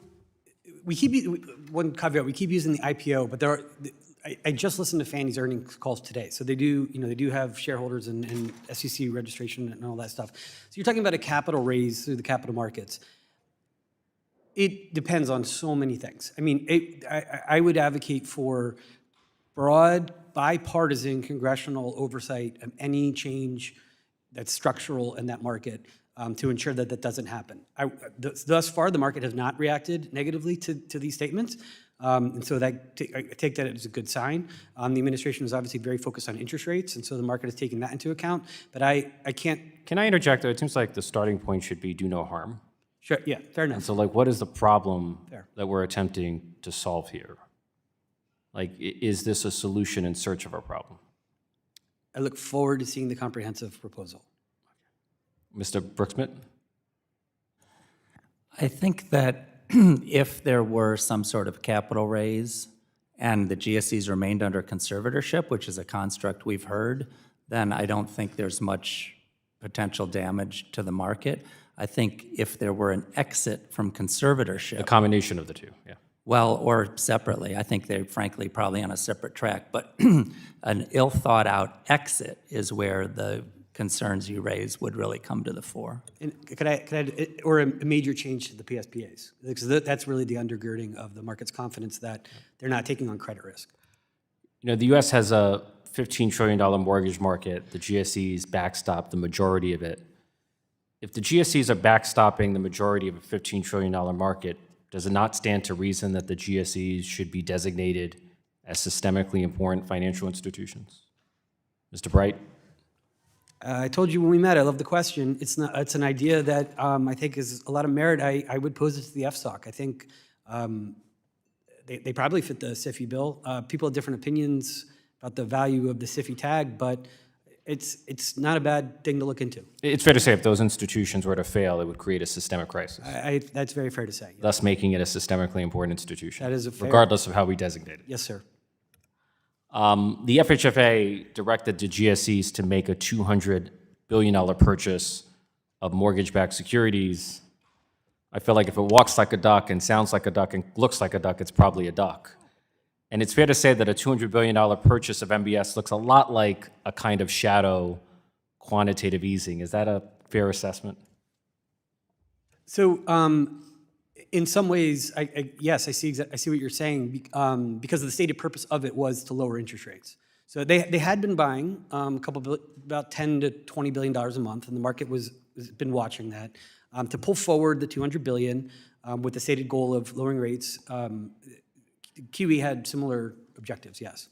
[SPEAKER 5] we keep one caveat. We keep using the IPO, but I just listened to Fannie's earnings calls today. So they do have shareholders and SEC registration and all that stuff. So you're talking about a capital raise through the capital markets. It depends on so many things. I mean, I would advocate for broad, bipartisan congressional oversight of any change that's structural in that market to ensure that that doesn't happen. Thus far, the market has not reacted negatively to these statements. And so I take that as a good sign. The administration is obviously very focused on interest rates, and so the market is taking that into account. But I can't.
[SPEAKER 11] Can I interject, though? It seems like the starting point should be do no harm.
[SPEAKER 5] Sure. Yeah. Fair
[SPEAKER 11] And
[SPEAKER 5] enough.
[SPEAKER 11] so, like, what is the problem
[SPEAKER 5] Fair.
[SPEAKER 11] that we're attempting to solve here? Like, is this a solution in search of our problem?
[SPEAKER 5] I look forward to seeing the comprehensive proposal.
[SPEAKER 11] Mr. Broeksmit?
[SPEAKER 6] I think that if there were some sort of capital raise and the GSEs remained under conservatorship, which is a construct we've heard, then I don't think there's much potential damage to the market. I think if there were an exit from conservatorship,
[SPEAKER 11] A combination of the two, yeah.
[SPEAKER 6] well, or separately, I think they're frankly probably on a separate track, but an ill-thought-out exit is where the concerns you raise would really come to the fore.
[SPEAKER 5] And could I, or a major change to the PSPAs? Because that's really the undergirding of the market's confidence that they're not taking on credit risk.
[SPEAKER 11] You know, the U.S. has a $15 trillion mortgage market. The GSEs backstop the majority of it. If the GSEs are backstopping the majority of a $15 trillion market, does it not stand to reason that the GSEs should be designated as systemically important financial institutions? Mr. Bright?
[SPEAKER 5] I told you when we met, I love the question. It's an idea that I think is a lot of merit. I would pose it to the FSOC. I think they probably fit the SIFI bill. People have different opinions about the value of the SIFI tag, but it's not a bad thing to look into.
[SPEAKER 11] It's fair to say if those institutions were to fail, it would create a systemic crisis,
[SPEAKER 5] That's very fair to say. Yes,
[SPEAKER 11] thus making it a systemically important institution.
[SPEAKER 5] That is a fair-
[SPEAKER 11] regardless of how we designate it.
[SPEAKER 5] Yes, sir.
[SPEAKER 11] The FHFA directed the GSEs to make a $200 billion purchase of mortgage-backed securities. I feel like if it walks like a duck and sounds like a duck and looks like a duck, it's probably a duck. And it's fair to say that a $200 billion purchase of MBS looks a lot like a kind of shadow quantitative easing. Is that a fair assessment?
[SPEAKER 5] So, in some ways, yes, I see what you're saying, because the stated purpose of it was to lower interest rates. So they had been buying about $10 to $20 billion a month, and the market has been watching that to pull forward the $200 billion with the stated goal of lowering rates. QE had similar objectives, yes.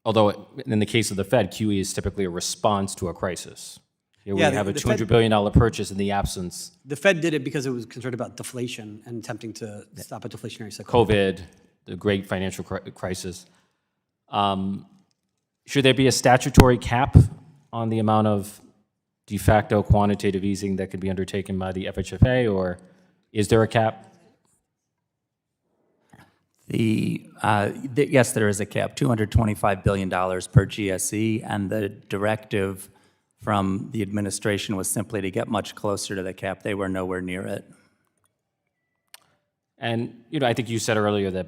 [SPEAKER 11] Although in the case of the Fed, QE is typically a response to a crisis. Here we
[SPEAKER 5] Yeah,
[SPEAKER 11] have a
[SPEAKER 5] the
[SPEAKER 11] $200
[SPEAKER 5] Fed-
[SPEAKER 11] billion purchase in the absence.
[SPEAKER 5] The Fed did it because it was concerned about deflation and attempting to stop a deflationary cycle.
[SPEAKER 11] COVID, the great financial crisis. Should there be a statutory cap on the amount of de facto quantitative easing that could be undertaken by the FHFA, or is there a cap?
[SPEAKER 6] Yes, there is a cap, $225 billion per GSE, and the directive from the administration was simply to get much closer to the cap. They were nowhere near it.
[SPEAKER 11] And, you know, I think you said earlier that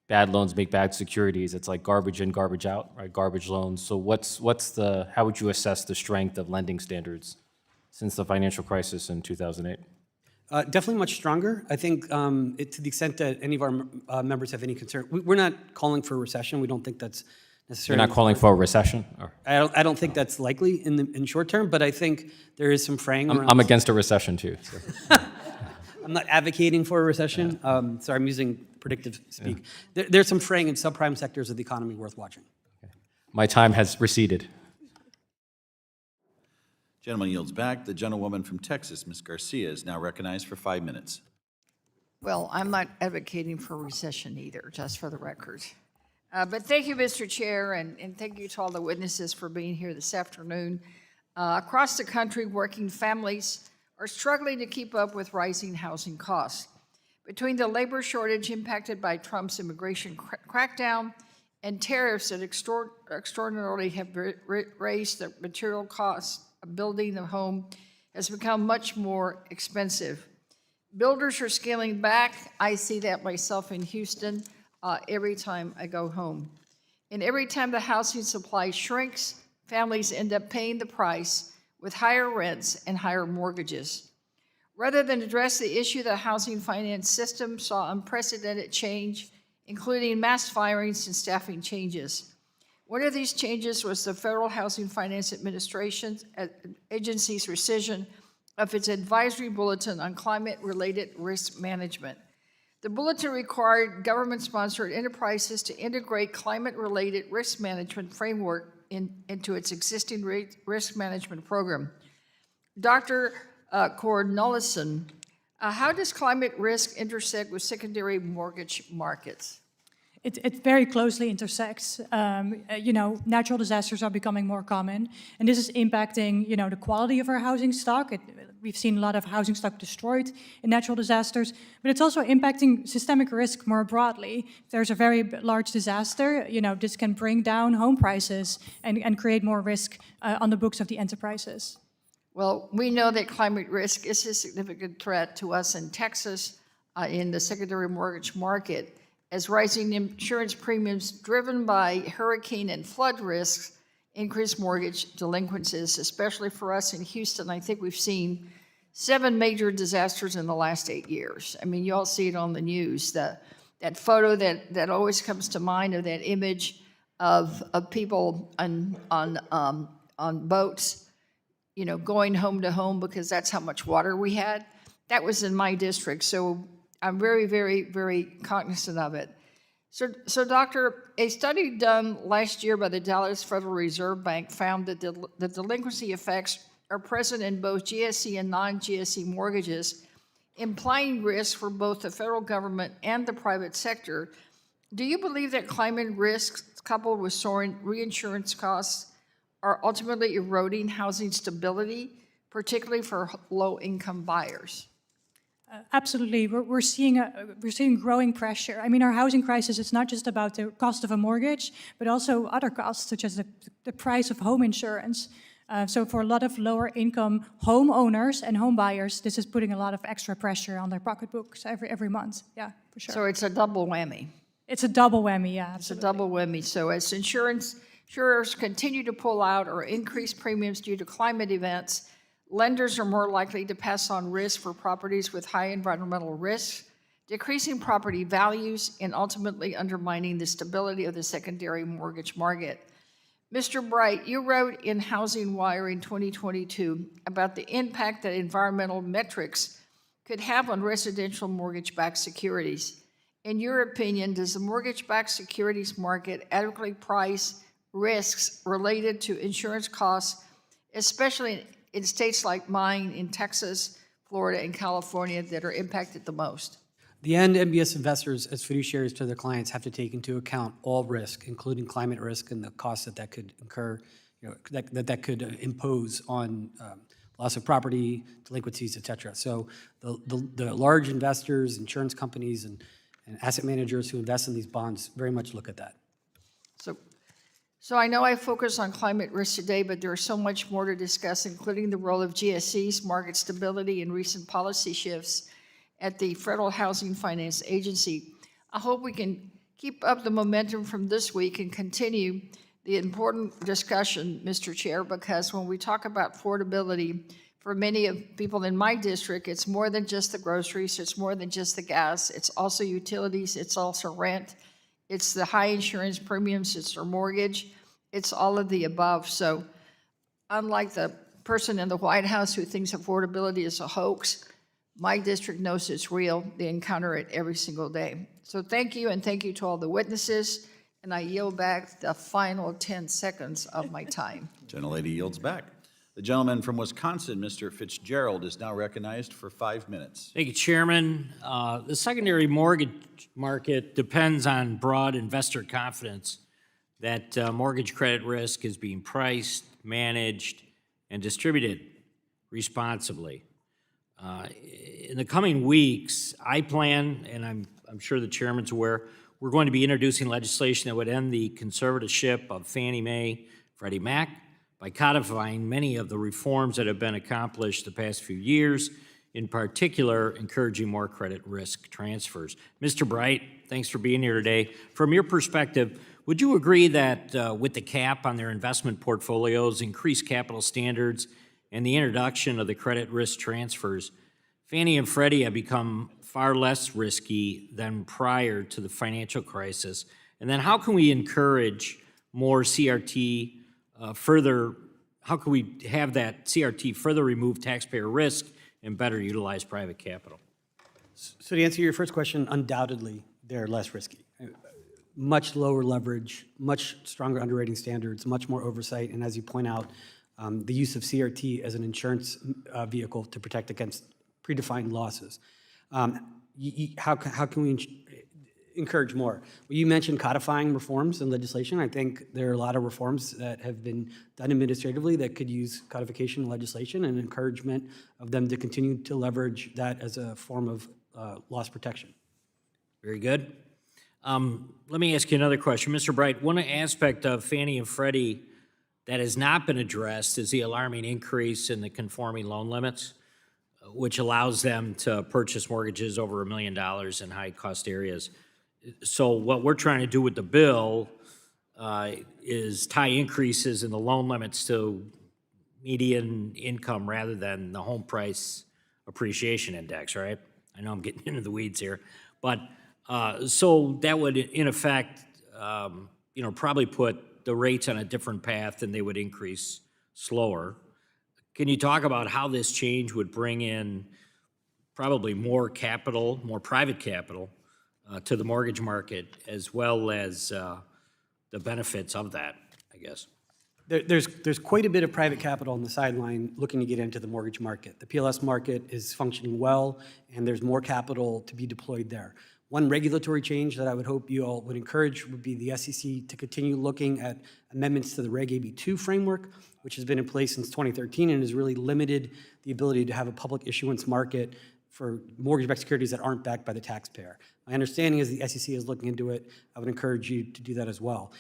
[SPEAKER 11] bad loans make bad securities. It's like garbage in, garbage out, right? Garbage loans. So how would you assess the strength of lending standards since the financial crisis in 2008?
[SPEAKER 5] Definitely much stronger. I think to the extent that any of our members have any concern, we're not calling for a recession. We don't think that's
[SPEAKER 11] You're
[SPEAKER 5] necessarily.
[SPEAKER 11] not calling for a recession? Or?
[SPEAKER 5] I don't think that's likely in short term, but I think there is some fraying around.
[SPEAKER 11] I'm against a recession too. So.
[SPEAKER 5] I'm not advocating for a recession. Sorry, I'm using predictive speak. There's some fraying in subprime sectors of the economy worth watching.
[SPEAKER 11] My time has receded.
[SPEAKER 1] Gentleman yields back. The gentlewoman from Texas, Ms. Garcia, is now recognized for 5 minutes.
[SPEAKER 12] Well, I'm not advocating for recession either, just for the record. But thank you, Mr. Chair, and thank you to all the witnesses for being here this afternoon. Across the country, working families are struggling to keep up with rising housing costs. Between the labor shortage impacted by Trump's immigration crackdown and tariffs that extraordinarily have raised the material costs of building the home has become much more expensive. Builders are scaling back. I see that myself in Houston every time I go home. And every time the housing supply shrinks, families end up paying the price with higher rents and higher mortgages. Rather than address the issue, the housing finance system saw unprecedented change, including mass firings and staffing changes. One of these changes was the Federal Housing Finance Administration agency's rescission of its advisory bulletin on climate-related risk management. The bulletin required government-sponsored enterprises to integrate climate-related risk management framework into its existing risk management program. Dr. Cornelissen, how does climate risk intersect with secondary mortgage markets?
[SPEAKER 8] It very closely intersects. Natural disasters are becoming more common, and this is impacting, the quality of our housing stock. We've seen a lot of housing stock destroyed in natural disasters, but it's also impacting systemic risk more broadly. If there's a very large disaster, this can bring down home prices and create more risk on the books of the enterprises.
[SPEAKER 12] Well, we know that climate risk is a significant threat to us in Texas in the secondary mortgage market, as rising insurance premiums driven by hurricane and flood risks increase mortgage delinquencies, especially for us in Houston. I think we've seen 7 major disasters in the last 8 years. I mean, you all see it on the news. That photo that always comes to mind, of that image of people on boats, going home to home because that's how much water we had. That was in my district, so I'm very, very, very cognizant of it. So Doctor, a study done last year by the Dallas Federal Reserve Bank found that the delinquency effects are present in both GSE and non-GSE mortgages, implying risk for both the federal government and the private sector. Do you believe that climate risks coupled with soaring reinsurance costs are ultimately eroding housing stability, particularly for low-income buyers?
[SPEAKER 8] Absolutely, we're seeing growing pressure. I mean, our housing crisis is not just about the cost of a mortgage, but also other costs such as the price of home insurance. So for a lot of lower income homeowners and home buyers, this is putting a lot of extra pressure on their pocketbooks every month. Yeah, for sure.
[SPEAKER 12] So it's a double whammy.
[SPEAKER 8] It's a double whammy, yeah. Absolutely.
[SPEAKER 12] It's a double whammy. So as insurers continue to pull out or increase premiums due to climate events, lenders are more likely to pass on risk for properties with high environmental risks, decreasing property values and ultimately undermining the stability of the secondary mortgage market. Mr. Bright, you wrote in Housing Wire in 2022 about the impact that environmental metrics could have on residential mortgage-backed securities. In your opinion, does the mortgage-backed securities market adequately price risks related to insurance costs, especially in states like mine, in Texas, Florida, and California, that are impacted the most?
[SPEAKER 5] The end, MBS investors, as fiduciaries to their clients, have to take into account all risk, including climate risk and the costs that could incur, that could impose on loss of property, delinquencies, et cetera. So the large investors, insurance companies, and asset managers who invest in these bonds very much look at that.
[SPEAKER 12] So I know I focus on climate risk today, but there is so much more to discuss, including the role of GSEs, market stability, and recent policy shifts at the Federal Housing Finance Agency. I hope we can keep up the momentum from this week and continue the important discussion, Mr. Chair, because when we talk about affordability, for many of people in my district, it's more than just the groceries, it's more than just the gas, it's also utilities, it's also rent, it's the high insurance premiums, it's their mortgage, it's all of the above. So unlike the person in the White House who thinks affordability is a hoax, my district knows it's real. They encounter it every single day. So thank you, and thank you to all the witnesses, and I yield back the final 10 seconds of my time.
[SPEAKER 1] Gentlelady yields back. The gentleman from Wisconsin, Mr. Fitzgerald, is now recognized for 5 minutes.
[SPEAKER 13] Thank you, Chairman. The secondary mortgage market depends on broad investor confidence that mortgage credit risk is being priced, managed, and distributed responsibly. In the coming weeks, I plan, and I'm sure the chairman's aware, we're going to be introducing legislation that would end the conservatorship of Fannie Mae, Freddie Mac, by codifying many of the reforms that have been accomplished the past few years, in particular, encouraging more credit risk transfers. Mr. Bright, thanks for being here today. From your perspective, would you agree that with the cap on their investment portfolios, increased capital standards, and the introduction of the credit risk transfers, Fannie and Freddie have become far less risky than prior to the financial crisis? And then how can we encourage more CRT how can we have that CRT further remove taxpayer risk and better utilize private capital?
[SPEAKER 5] So to answer your first question, undoubtedly, they're less risky. Much lower leverage, much stronger underwriting standards, much more oversight, and as you point out, the use of CRT as an insurance vehicle to protect against predefined losses. How can we encourage more? Well, you mentioned codifying reforms in legislation. I think there are a lot of reforms that have been done administratively that could use codification in legislation and encouragement of them to continue to leverage that as a form of loss protection.
[SPEAKER 13] Very good. Let me ask you another question. Mr. Bright, one aspect of Fannie and Freddie that has not been addressed is the alarming increase in the conforming loan limits, which allows them to purchase mortgages over $1 million in high-cost areas. So what we're trying to do with the bill is tie increases in the loan limits to median income rather than the home price appreciation index, right? I know I'm getting into the weeds here, but so that would, in effect, probably put the rates on a different path and they would increase slower. Can you talk about how this change would bring in probably more capital, more private capital, to the mortgage market, as well as the benefits of that, I guess?
[SPEAKER 5] There's quite a bit of private capital on the sideline looking to get into the mortgage market. The PLS market is functioning well, and there's more capital to be deployed there. One regulatory change that I would hope you all would encourage would be the SEC to continue looking at amendments to the Reg AB2 framework, which has been in place since 2013 and has really limited the ability to have a public issuance market for mortgage-backed securities that aren't backed by the taxpayer. My understanding is the SEC is looking into it. I would encourage you to do that as well.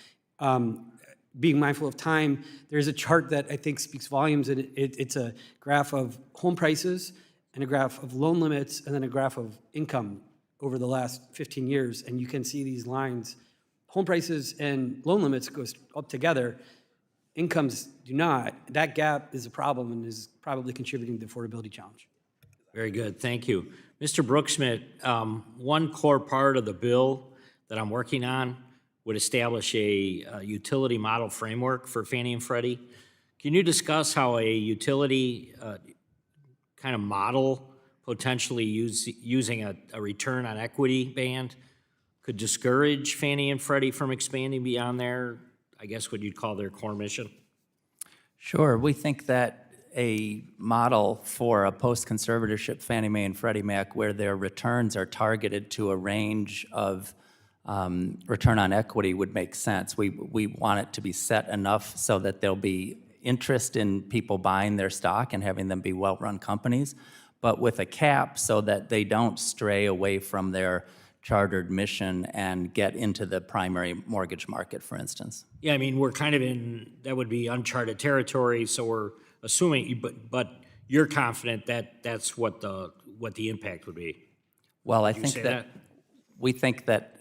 [SPEAKER 5] Being mindful of time, there's a chart that I think speaks volumes, and it's a graph of home prices and a graph of loan limits and then a graph of income over the last 15 years, and you can see these lines. Home prices and loan limits goes up together. Incomes do not. That gap is a problem and is probably contributing to the affordability challenge.
[SPEAKER 13] Very good, thank you. Mr. Broeksmit, one core part of the bill that I'm working on would establish a utility model framework for Fannie and Freddie. Can you discuss how a utility kind of model, potentially using a return on equity band, could discourage Fannie and Freddie from expanding beyond their, I guess what you'd call their core mission?
[SPEAKER 6] Sure, we think that a model for a post-conservatorship Fannie Mae and Freddie Mac where their returns are targeted to a range of return on equity would make sense. We want it to be set enough so that there'll be interest in people buying their stock and having them be well-run companies, but with a cap so that they don't stray away from their chartered mission and get into the primary mortgage market, for instance.
[SPEAKER 13] Yeah, I mean, we're kind of in, that would be uncharted territory, so we're assuming, but you're confident that that's what the impact would be?
[SPEAKER 6] Well, I think that we think that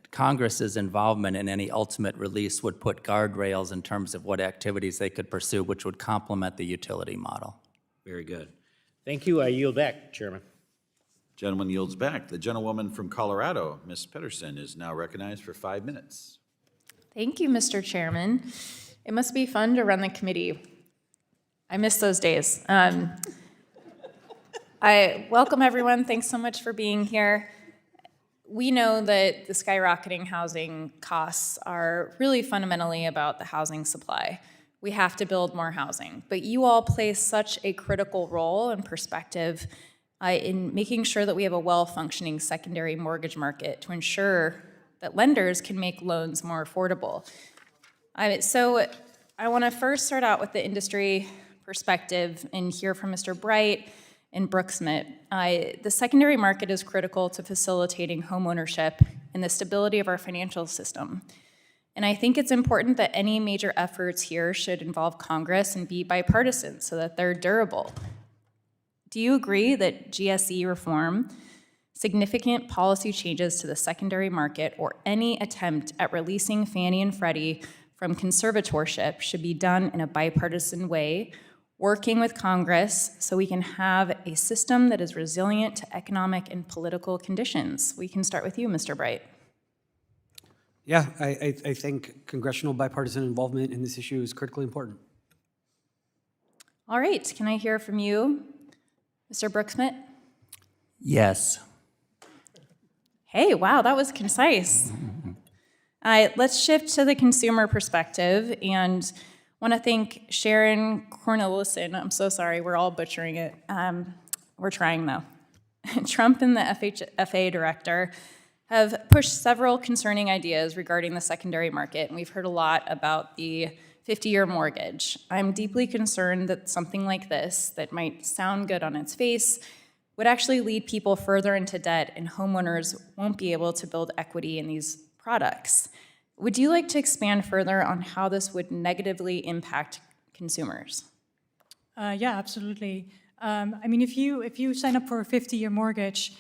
[SPEAKER 6] Congress's involvement in any ultimate release would put guardrails in terms of what activities they could pursue, which would complement the utility model.
[SPEAKER 13] Very good. Thank you. I yield back, Chairman.
[SPEAKER 1] Gentleman yields back. The gentlewoman from Colorado, Ms. Pedersen, is now recognized for 5 minutes.
[SPEAKER 14] Thank you, Mr. Chairman. It must be fun to run the committee. I miss those days. I welcome everyone. Thanks so much for being here. We know that the skyrocketing housing costs are really fundamentally about the housing supply. We have to build more housing, but you all play such a critical role and perspective in making sure that we have a well-functioning secondary mortgage market to ensure that lenders can make loans more affordable. So I want to first start out with the industry perspective and hear from Mr. Bright and Broeksmit. The secondary market is critical to facilitating homeownership and the stability of our financial system. And I think it's important that any major efforts here should involve Congress and be bipartisan so that they're durable. Do you agree that GSE reform, significant policy changes to the secondary market, or any attempt at releasing Fannie and Freddie from conservatorship should be done in a bipartisan way, working with Congress so we can have a system that is resilient to economic and political conditions? We can start with you, Mr. Bright.
[SPEAKER 5] Yeah, I think congressional bipartisan involvement in this issue is critically important.
[SPEAKER 14] All right, can I hear from you, Mr. Broeksmit?
[SPEAKER 6] Yes.
[SPEAKER 14] Hey, wow, that was concise. Let's shift to the consumer perspective, and want to thank Sharon Cornelissen. I'm so sorry, we're all butchering it. We're trying though. Trump and the FHFA director have pushed several concerning ideas regarding the secondary market, and we've heard a lot about the 50-year mortgage. I'm deeply concerned that something like this, that might sound good on its face, would actually lead people further into debt, and homeowners won't be able to build equity in these products. Would you like to expand further on how this would negatively impact consumers?
[SPEAKER 8] Yeah, absolutely. I mean, if you sign up for a 50-year mortgage,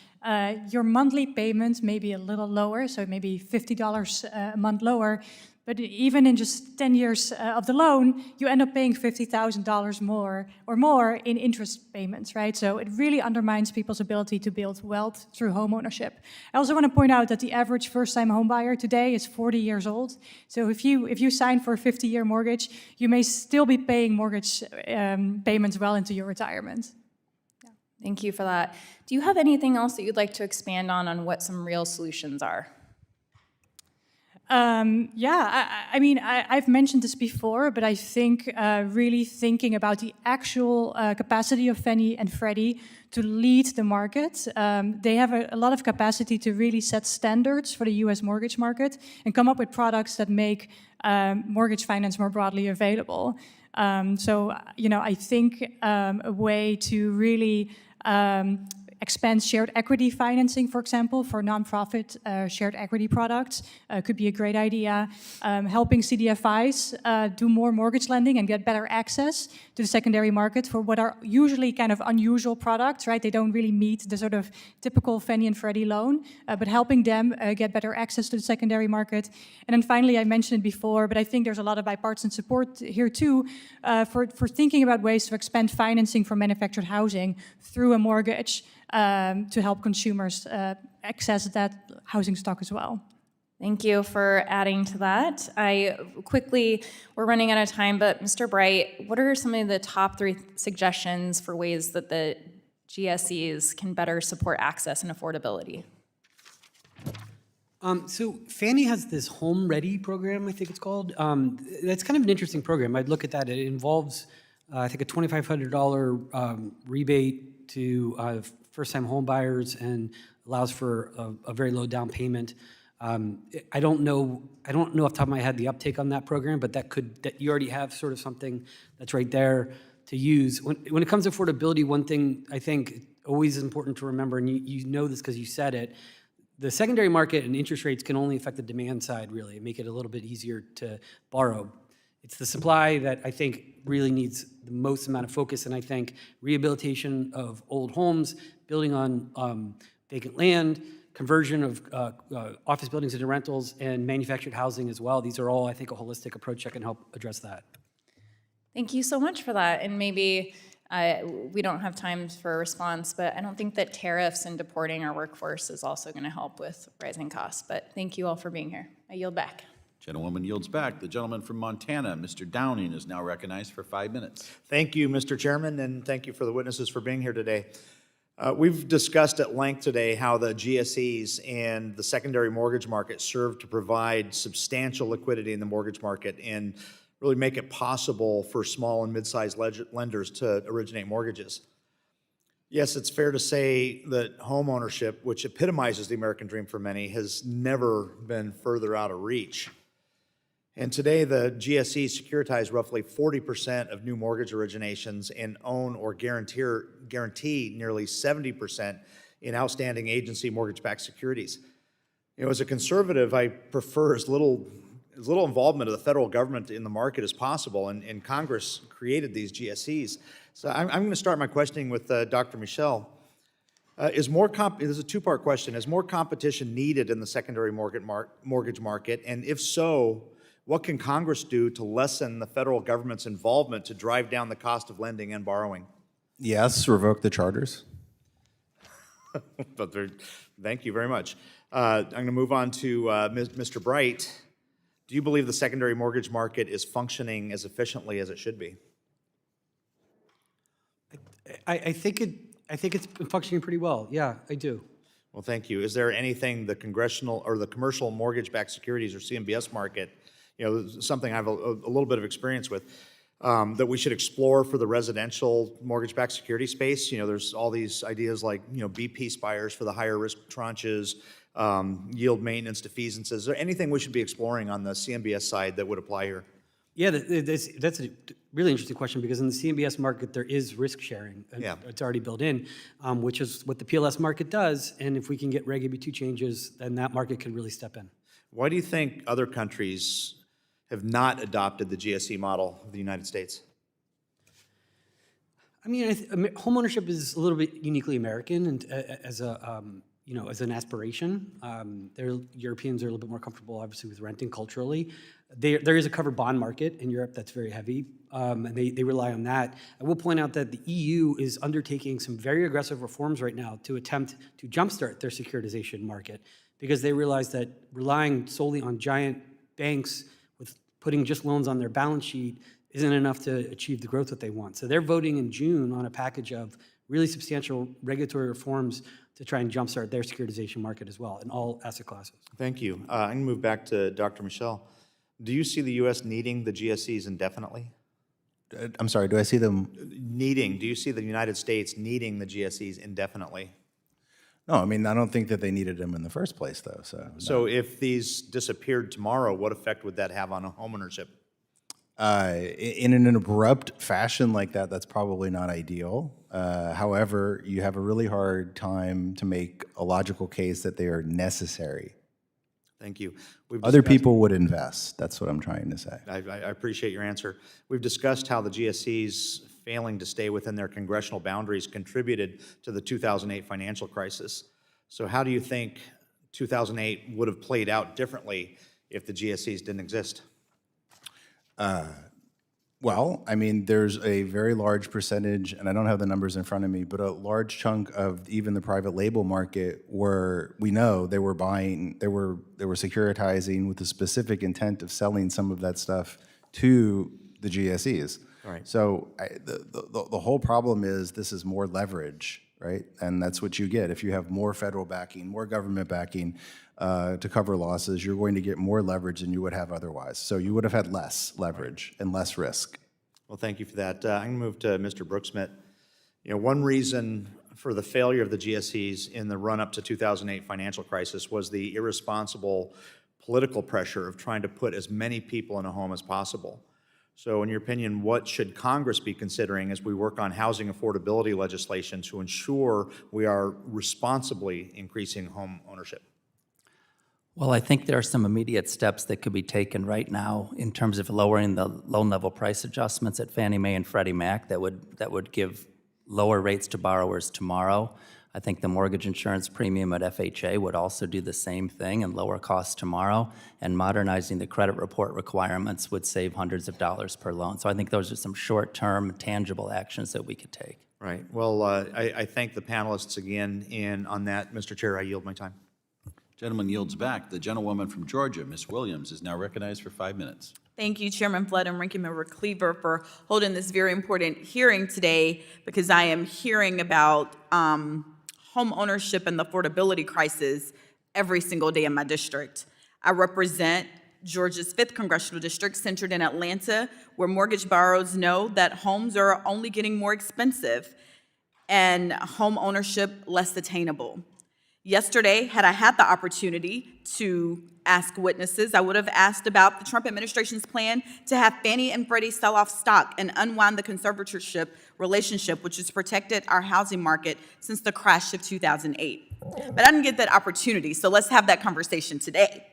[SPEAKER 8] your monthly payment may be a little lower, so maybe $50 a month lower. But even in just 10 years of the loan, you end up paying $50,000 more in interest payments, right? So it really undermines people's ability to build wealth through homeownership. I also want to point out that the average first-time homebuyer today is 40 years old. So if you sign for a 50-year mortgage, you may still be paying mortgage payments well into your retirement.
[SPEAKER 14] Thank you for that. Do you have anything else that you'd like to expand on what some real solutions are?
[SPEAKER 8] I mean, I've mentioned this before, but I think really thinking about the actual capacity of Fannie and Freddie to lead the market. They have a lot of capacity to really set standards for the US mortgage market and come up with products that make mortgage finance more broadly available. I think a way to really expand shared equity financing, for example, for nonprofit shared equity products could be a great idea. Helping CDFIs do more mortgage lending and get better access to the secondary market for what are usually kind of unusual products, right? They don't really meet the sort of typical Fannie and Freddie loan, but helping them get better access to the secondary market. And then finally, I mentioned it before, but I think there's a lot of bipartisan support here too for thinking about ways to expand financing for manufactured housing through a mortgage. To help consumers access that housing stock as well.
[SPEAKER 14] Thank you for adding to that. We're running out of time, but Mr. Bright, what are some of the top 3 suggestions for ways that the GSEs can better support access and affordability?
[SPEAKER 5] So Fannie has this Home Ready program, I think it's called. That's kind of an interesting program. I'd look at that. It involves, I think, a $2,500 rebate to first-time home buyers and allows for a very low down payment. I don't know off the top of my head the uptake on that program, but that you already have sort of something that's right there to use. When it comes to affordability, one thing I think always is important to remember, and you know this because you said it, the secondary market and interest rates can only affect the demand side, really, and make it a little bit easier to borrow. It's the supply that I think really needs the most amount of focus, and I think rehabilitation of old homes, building on vacant land, conversion of office buildings into rentals, and manufactured housing as well. These are all, I think, a holistic approach that can help address that.
[SPEAKER 14] Thank you so much for that. And maybe we don't have time for a response, but I don't think that tariffs and deporting our workforce is also going to help with rising costs. But thank you all for being here. I yield back.
[SPEAKER 1] Gentlewoman yields back. The gentleman from Montana, Mr. Downing, is now recognized for 5 minutes.
[SPEAKER 15] Thank you, Mr. Chairman, and thank you for the witnesses for being here today. We've discussed at length today how the GSEs and the secondary mortgage market serve to provide substantial liquidity in the mortgage market and really make it possible for small and mid-sized lenders to originate mortgages. Yes, it's fair to say that homeownership, which epitomizes the American dream for many, has never been further out of reach. And today, the GSEs securitize roughly 40% of new mortgage originations and own or guarantee nearly 70% in outstanding agency mortgage-backed securities. You know, as a conservative, I prefer as little involvement of the federal government in the market as possible, and Congress created these GSEs. So I'm going to start my questioning with Dr. Michel. This is a two-part question. Is more competition needed in the secondary mortgage market? And if so, what can Congress do to lessen the federal government's involvement to drive down the cost of lending and borrowing?
[SPEAKER 7] Yes, revoke the charters.
[SPEAKER 15] Thank you very much. I'm going to move on to Mr. Bright. Do you believe the secondary mortgage market is functioning as efficiently as it should be?
[SPEAKER 5] I think it's been functioning pretty well. Yeah, I do.
[SPEAKER 15] Well, thank you. Is there anything the congressional or the commercial mortgage-backed securities or CMBS market, something I have a little bit of experience with, that we should explore for the residential mortgage-backed security space? There's all these ideas like, BP spires for the higher risk tranches, yield maintenance defeasance. Is there anything we should be exploring on the CMBS side that would apply here?
[SPEAKER 5] Yeah, that's a really interesting question, because in the CMBS market, there is risk sharing.
[SPEAKER 15] Yeah.
[SPEAKER 5] It's already built in, which is what the PLS market does. And if we can get Reg AB2 changes, then that market can really step in.
[SPEAKER 15] Why do you think other countries have not adopted the GSE model of the United States?
[SPEAKER 5] I mean, homeownership is a little bit uniquely American, and as an aspiration. Europeans are a little bit more comfortable, obviously, with renting culturally. There is a covered bond market in Europe that's very heavy, and they rely on that. I will point out that the EU is undertaking some very aggressive reforms right now to attempt to jumpstart their securitization market, because they realize that relying solely on giant banks with putting just loans on their balance sheet isn't enough to achieve the growth that they want. So they're voting in June on a package of really substantial regulatory reforms to try and jumpstart their securitization market as well in all asset classes.
[SPEAKER 15] Thank you. I'm going to move back to Dr. Michel. Do you see the U.S. needing the GSEs indefinitely?
[SPEAKER 7] I'm sorry, do I see them?
[SPEAKER 15] Do you see the United States needing the GSEs indefinitely?
[SPEAKER 7] No, I mean, I don't think that they needed them in the first place, though, so.
[SPEAKER 15] So if these disappeared tomorrow, what effect would that have on homeownership?
[SPEAKER 7] In an abrupt fashion like that, that's probably not ideal. However, you have a really hard time to make a logical case that they are necessary.
[SPEAKER 15] Thank you.
[SPEAKER 7] Other people would invest. That's what I'm trying to say.
[SPEAKER 15] I appreciate your answer. We've discussed how the GSEs failing to stay within their congressional boundaries contributed to the 2008 financial crisis. So how do you think 2008 would have played out differently if the GSEs didn't exist?
[SPEAKER 7] Well, I mean, there's a very large percentage, and I don't have the numbers in front of me, but a large chunk of even the private label market where we know they were buying, they were securitizing with the specific intent of selling some of that stuff to the GSEs.
[SPEAKER 15] Right.
[SPEAKER 7] So the whole problem is this is more leverage, right? And that's what you get. If you have more federal backing, more government backing to cover losses, you're going to get more leverage than you would have otherwise. So you would have had less leverage and less risk.
[SPEAKER 15] Well, thank you for that. I'm going to move to Mr. Broeksmit. One reason for the failure of the GSEs in the run-up to 2008 financial crisis was the irresponsible political pressure of trying to put as many people in a home as possible. So in your opinion, what should Congress be considering as we work on housing affordability legislation to ensure we are responsibly increasing home ownership?
[SPEAKER 6] Well, I think there are some immediate steps that could be taken right now in terms of lowering the loan-level price adjustments at Fannie Mae and Freddie Mac that would give lower rates to borrowers tomorrow. I think the mortgage insurance premium at FHA would also do the same thing and lower costs tomorrow, and modernizing the credit report requirements would save hundreds of dollars per loan. So I think those are some short-term, tangible actions that we could take.
[SPEAKER 15] Right. Well, I thank the panelists again, and on that, Mr. Chair, I yield my time.
[SPEAKER 1] Gentleman yields back. The gentlewoman from Georgia, Ms. Williams, is now recognized for 5 minutes.
[SPEAKER 16] Thank you, Chairman Flood and Ranking Member Cleaver, for holding this very important hearing today, because I am hearing about home ownership and the affordability crisis every single day in my district. I represent Georgia's 5th Congressional District, centered in Atlanta, where mortgage borrowers know that homes are only getting more expensive and home ownership less attainable. Yesterday, had I had the opportunity to ask witnesses, I would have asked about the Trump administration's plan to have Fannie and Freddie sell off stock and unwind the conservatorship relationship, which has protected our housing market since the crash of 2008. But I didn't get that opportunity, so let's have that conversation today.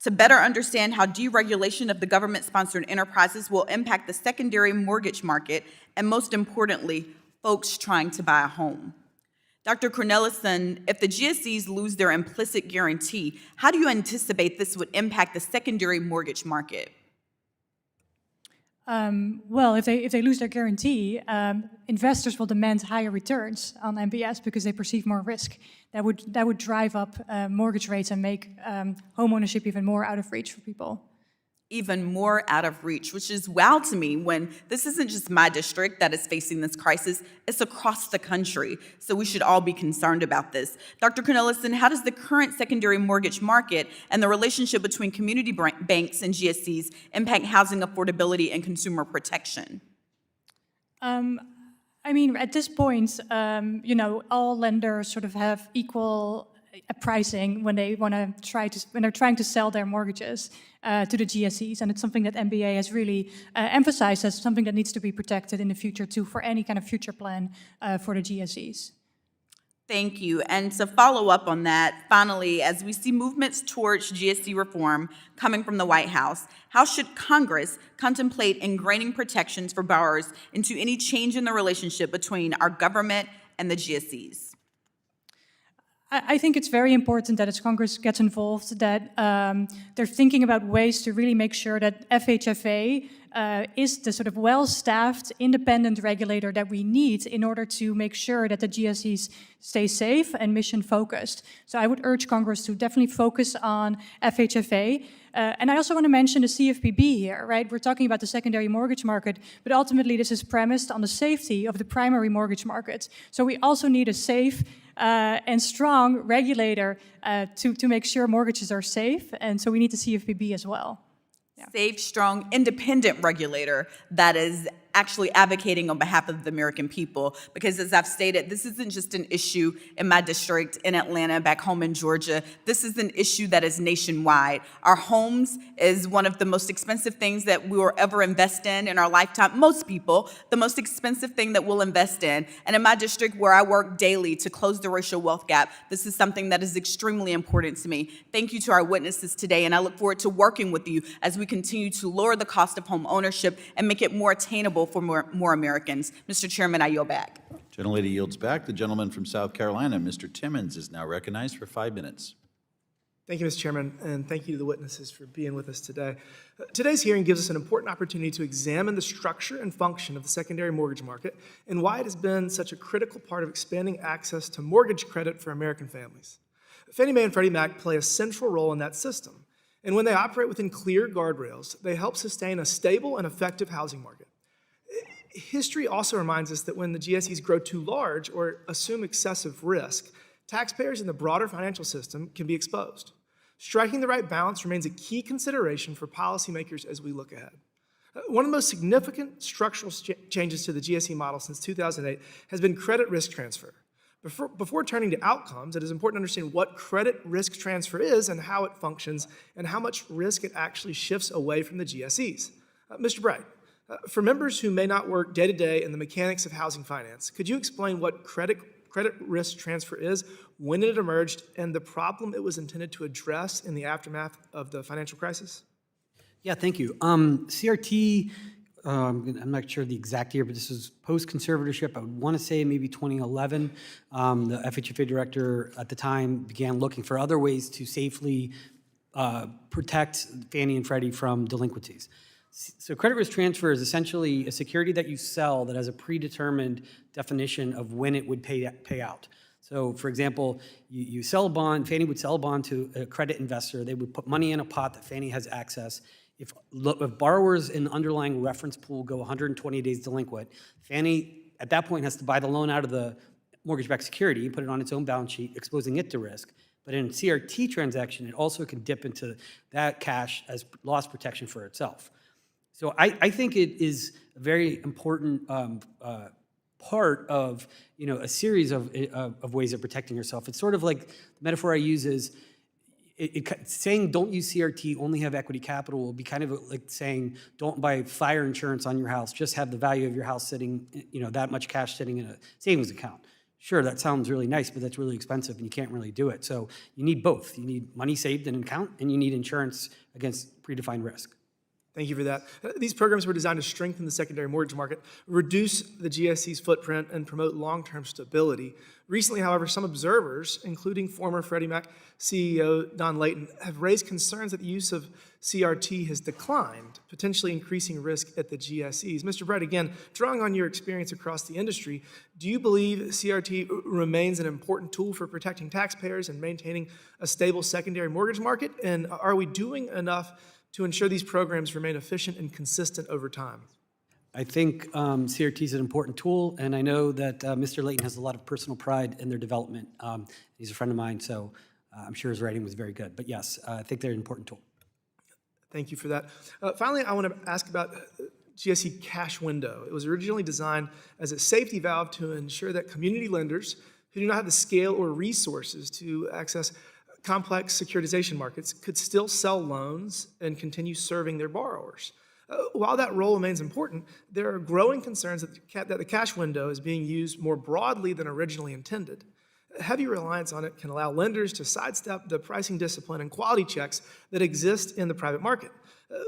[SPEAKER 16] To better understand how deregulation of the government-sponsored enterprises will impact the secondary mortgage market, and most importantly, folks trying to buy a home. Dr. Cornelissen, if the GSEs lose their implicit guarantee, how do you anticipate this would impact the secondary mortgage market?
[SPEAKER 8] Well, if they lose their guarantee, investors will demand higher returns on MBS because they perceive more risk. That would drive up mortgage rates and make home ownership even more out of reach for people.
[SPEAKER 16] even more out of reach, which is wow to me when this isn't just my district that is facing this crisis, it's across the country. So we should all be concerned about this. Dr. Cornelissen, how does the current secondary mortgage market and the relationship between community banks and GSEs impact housing affordability and consumer protection?
[SPEAKER 8] I mean, at this point, all lenders sort of have equal pricing when they want to when they're trying to sell their mortgages to the GSEs, and it's something that MBA has really emphasized as something that needs to be protected in the future too, for any kind of future plan for the GSEs.
[SPEAKER 16] Thank you. And to follow up on that, finally, as we see movements towards GSE reform coming from the White House, how should Congress contemplate ingraining protections for borrowers into any change in the relationship between our government and the GSEs?
[SPEAKER 8] I think it's very important that as Congress gets involved, that they're thinking about ways to really make sure that FHFA is the sort of well-staffed, independent regulator that we need in order to make sure that the GSEs stay safe and mission-focused. So I would urge Congress to definitely focus on FHFA. And I also want to mention the CFPB here, right? We're talking about the secondary mortgage market, but ultimately this is premised on the safety of the primary mortgage market. So we also need a safe and strong regulator to make sure mortgages are safe, and so we need the CFPB as well. Yeah.
[SPEAKER 16] Safe, strong, independent regulator that is actually advocating on behalf of the American people. Because as I've stated, this isn't just an issue in my district, in Atlanta, back home in Georgia. This is an issue that is nationwide. Our homes is one of the most expensive things that we will ever invest in our lifetime. Most people, the most expensive thing that we'll invest in. And in my district, where I work daily to close the racial wealth gap, this is something that is extremely important to me. Thank you to our witnesses today, and I look forward to working with you as we continue to lower the cost of home ownership and make it more attainable for more Americans. Mr. Chairman, I yield back.
[SPEAKER 1] Gentlelady yields back. The gentleman from South Carolina, Mr. Timmons, is now recognized for 5 minutes.
[SPEAKER 17] Thank you, Mr. Chairman, and thank you to the witnesses for being with us today. Today's hearing gives us an important opportunity to examine the structure and function of the secondary mortgage market and why it has been such a critical part of expanding access to mortgage credit for American families. Fannie Mae and Freddie Mac play a central role in that system, and when they operate within clear guardrails, they help sustain a stable and effective housing market. History also reminds us that when the GSEs grow too large or assume excessive risk, taxpayers in the broader financial system can be exposed. Striking the right balance remains a key consideration for policymakers as we look ahead. One of the most significant structural changes to the GSE model since 2008 has been credit risk transfer. Before turning to outcomes, it is important to understand what credit risk transfer is and how it functions and how much risk it actually shifts away from the GSEs. Mr. Bright, for members who may not work day-to-day in the mechanics of housing finance, could you explain what credit risk transfer is, when it emerged, and the problem it was intended to address in the aftermath of the financial crisis?
[SPEAKER 5] Yeah, thank you. CRT, I'm not sure the exact year, but this was post-conservatorship. I would want to say maybe 2011. The FHFA director at the time began looking for other ways to safely protect Fannie and Freddie from delinquencies. So credit risk transfer is essentially a security that you sell that has a predetermined definition of when it would pay out. So for example, you sell a bond, Fannie would sell a bond to a credit investor. They would put money in a pot that Fannie has access. If borrowers in the underlying reference pool go 120 days delinquent, Fannie at that point has to buy the loan out of the mortgage-backed security and put it on its own balance sheet, exposing it to risk. But in a CRT transaction, it also can dip into that cash as loss protection for itself. So I think it is a very important part of a series of ways of protecting yourself. It's sort of like the metaphor I use is saying don't use CRT, only have equity capital will be kind of like saying don't buy fire insurance on your house, just have the value of your house sitting, that much cash sitting in a savings account. Sure, that sounds really nice, but that's really expensive and you can't really do it. So you need both. You need money saved in an account and you need insurance against predefined risk.
[SPEAKER 17] Thank you for that. These programs were designed to strengthen the secondary mortgage market, reduce the GSE's footprint, and promote long-term stability. Recently, however, some observers, including former Freddie Mac CEO Don Layton, have raised concerns that the use of CRT has declined, potentially increasing risk at the GSEs. Mr. Bright, again, drawing on your experience across the industry, do you believe CRT remains an important tool for protecting taxpayers and maintaining a stable secondary mortgage market? And are we doing enough to ensure these programs remain efficient and consistent over time?
[SPEAKER 5] I think CRT is an important tool, and I know that Mr. Layton has a lot of personal pride in their development. He's a friend of mine, so I'm sure his writing was very good. But yes, I think they're an important tool.
[SPEAKER 17] Thank you for that. Finally, I want to ask about GSE cash window. It was originally designed as a safety valve to ensure that community lenders who do not have the scale or resources to access complex securitization markets could still sell loans and continue serving their borrowers. While that role remains important, there are growing concerns that the cash window is being used more broadly than originally intended. Heavy reliance on it can allow lenders to sidestep the pricing discipline and quality checks that exist in the private market.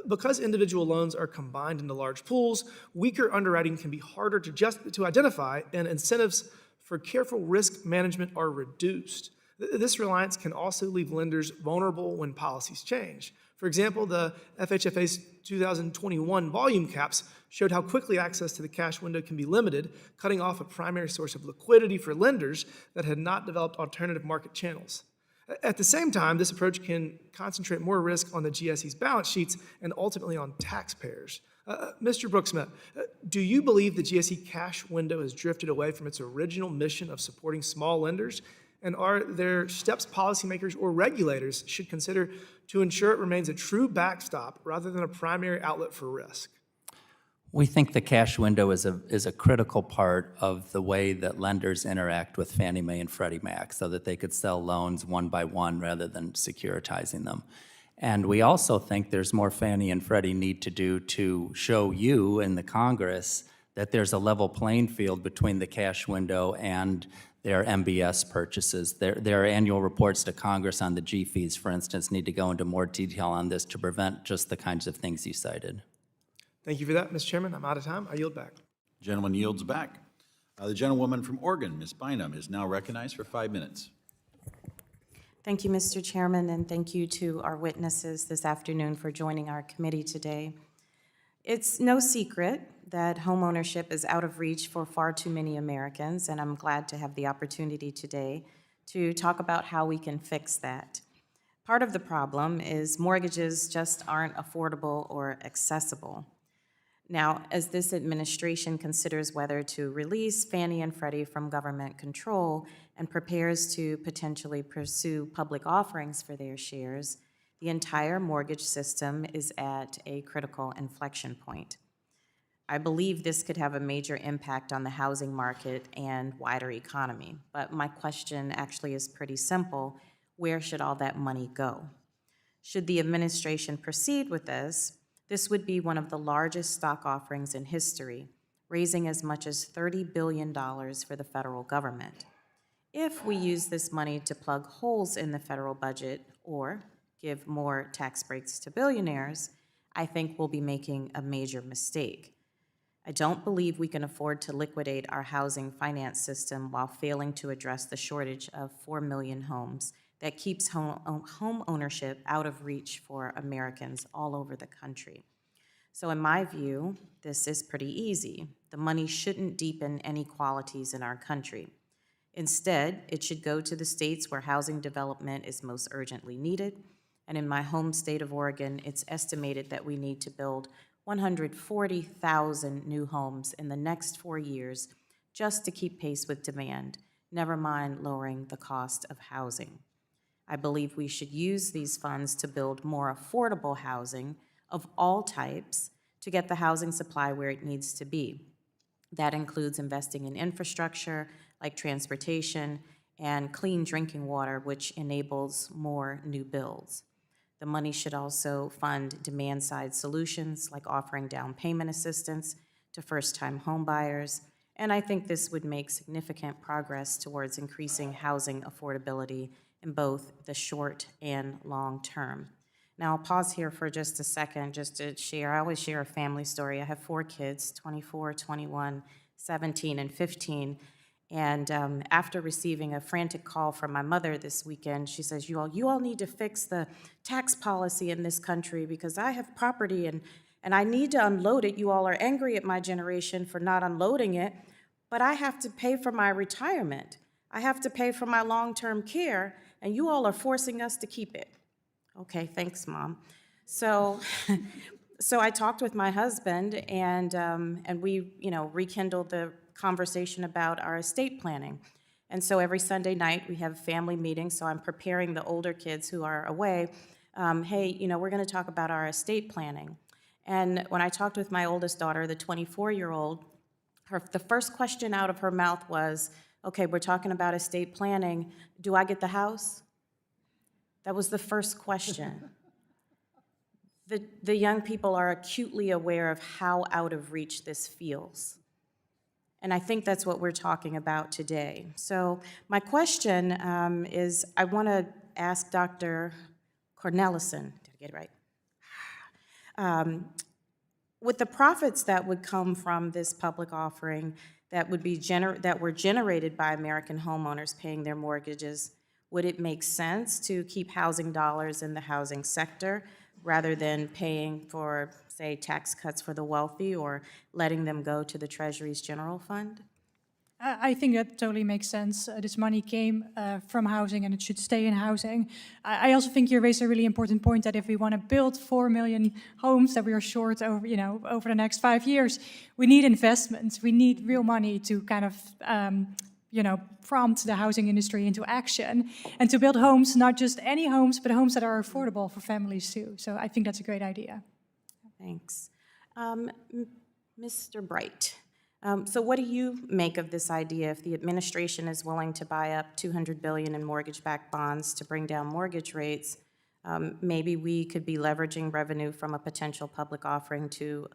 [SPEAKER 17] Because individual loans are combined into large pools, weaker underwriting can be harder to identify, and incentives for careful risk management are reduced. This reliance can also leave lenders vulnerable when policies change. For example, the FHFA's 2021 volume caps showed how quickly access to the cash window can be limited, cutting off a primary source of liquidity for lenders that had not developed alternative market channels. At the same time, this approach can concentrate more risk on the GSE's balance sheets and ultimately on taxpayers. Mr. Broeksmit, do you believe the GSE cash window has drifted away from its original mission of supporting small lenders? And are there steps policymakers or regulators should consider to ensure it remains a true backstop rather than a primary outlet for risk?
[SPEAKER 6] We think the cash window is a critical part of the way that lenders interact with Fannie Mae and Freddie Mac so that they could sell loans one by one rather than securitizing them. And we also think there's more Fannie and Freddie need to do to show you in the Congress that there's a level playing field between the cash window and their MBS purchases. Their annual reports to Congress on the G fees, for instance, need to go into more detail on this to prevent just the kinds of things you cited.
[SPEAKER 17] Thank you for that, Mr. Chairman. I'm out of time. I yield back.
[SPEAKER 1] Gentleman yields back. The gentlewoman from Oregon, Ms. Bynum, is now recognized for 5 minutes.
[SPEAKER 18] Thank you, Mr. Chairman, and thank you to our witnesses this afternoon for joining our committee today. It's no secret that homeownership is out of reach for far too many Americans, and I'm glad to have the opportunity today to talk about how we can fix that. Part of the problem is mortgages just aren't affordable or accessible. Now, as this administration considers whether to release Fannie and Freddie from government control and prepares to potentially pursue public offerings for their shares, the entire mortgage system is at a critical inflection point. I believe this could have a major impact on the housing market and wider economy, but my question actually is pretty simple. Where should all that money go? Should the administration proceed with this, this would be one of the largest stock offerings in history, raising as much as $30 billion for the federal government. If we use this money to plug holes in the federal budget or give more tax breaks to billionaires, I think we'll be making a major mistake. I don't believe we can afford to liquidate our housing finance system while failing to address the shortage of 4 million homes that keeps home ownership out of reach for Americans all over the country. So in my view, this is pretty easy. The money shouldn't deepen inequalities in our country. Instead, it should go to the states where housing development is most urgently needed. And in my home state of Oregon, it's estimated that we need to build 140,000 new homes in the next 4 years just to keep pace with demand, never mind lowering the cost of housing. I believe we should use these funds to build more affordable housing of all types to get the housing supply where it needs to be. That includes investing in infrastructure like transportation and clean drinking water, which enables more new builds. The money should also fund demand-side solutions like offering down payment assistance to first-time home buyers, and I think this would make significant progress towards increasing housing affordability in both the short and long term. Now, I'll pause here for just a second just to share. I always share a family story. I have 4 kids, 24, 21, 17, and 15. And after receiving a frantic call from my mother this weekend, she says, you all need to fix the tax policy in this country because I have property and I need to unload it. You all are angry at my generation for not unloading it, but I have to pay for my retirement. I have to pay for my long-term care, and you all are forcing us to keep it. Okay, thanks, Mom. So, so I talked with my husband, and we, rekindled the conversation about our estate planning. And so every Sunday night, we have family meetings, so I'm preparing the older kids who are away. Hey, we're going to talk about our estate planning. And when I talked with my oldest daughter, the 24-year-old, the first question out of her mouth was, okay, we're talking about estate planning. Do I get the house? That was the first question. The young people are acutely aware of how out of reach this feels. And I think that's what we're talking about today. So my question is, I want to ask Dr. Cornelissen, did I get it right? With the profits that would come from this public offering that would be that were generated by American homeowners paying their mortgages, would it make sense to keep housing dollars in the housing sector rather than paying for, say, tax cuts for the wealthy or letting them go to the Treasury's general fund?
[SPEAKER 8] I think that totally makes sense. This money came from housing and it should stay in housing. I also think you raised a really important point that if we want to build 4 million homes that we are short over, over the next 5 years, we need investments. We need real money to kind of, prompt the housing industry into action and to build homes, not just any homes, but homes that are affordable for families too. So I think that's a great idea.
[SPEAKER 18] Thanks. Mr. Bright. So what do you make of this idea if the administration is willing to buy up $200 billion in mortgage-backed bonds to bring down mortgage rates? Maybe we could be leveraging revenue from a potential public offering to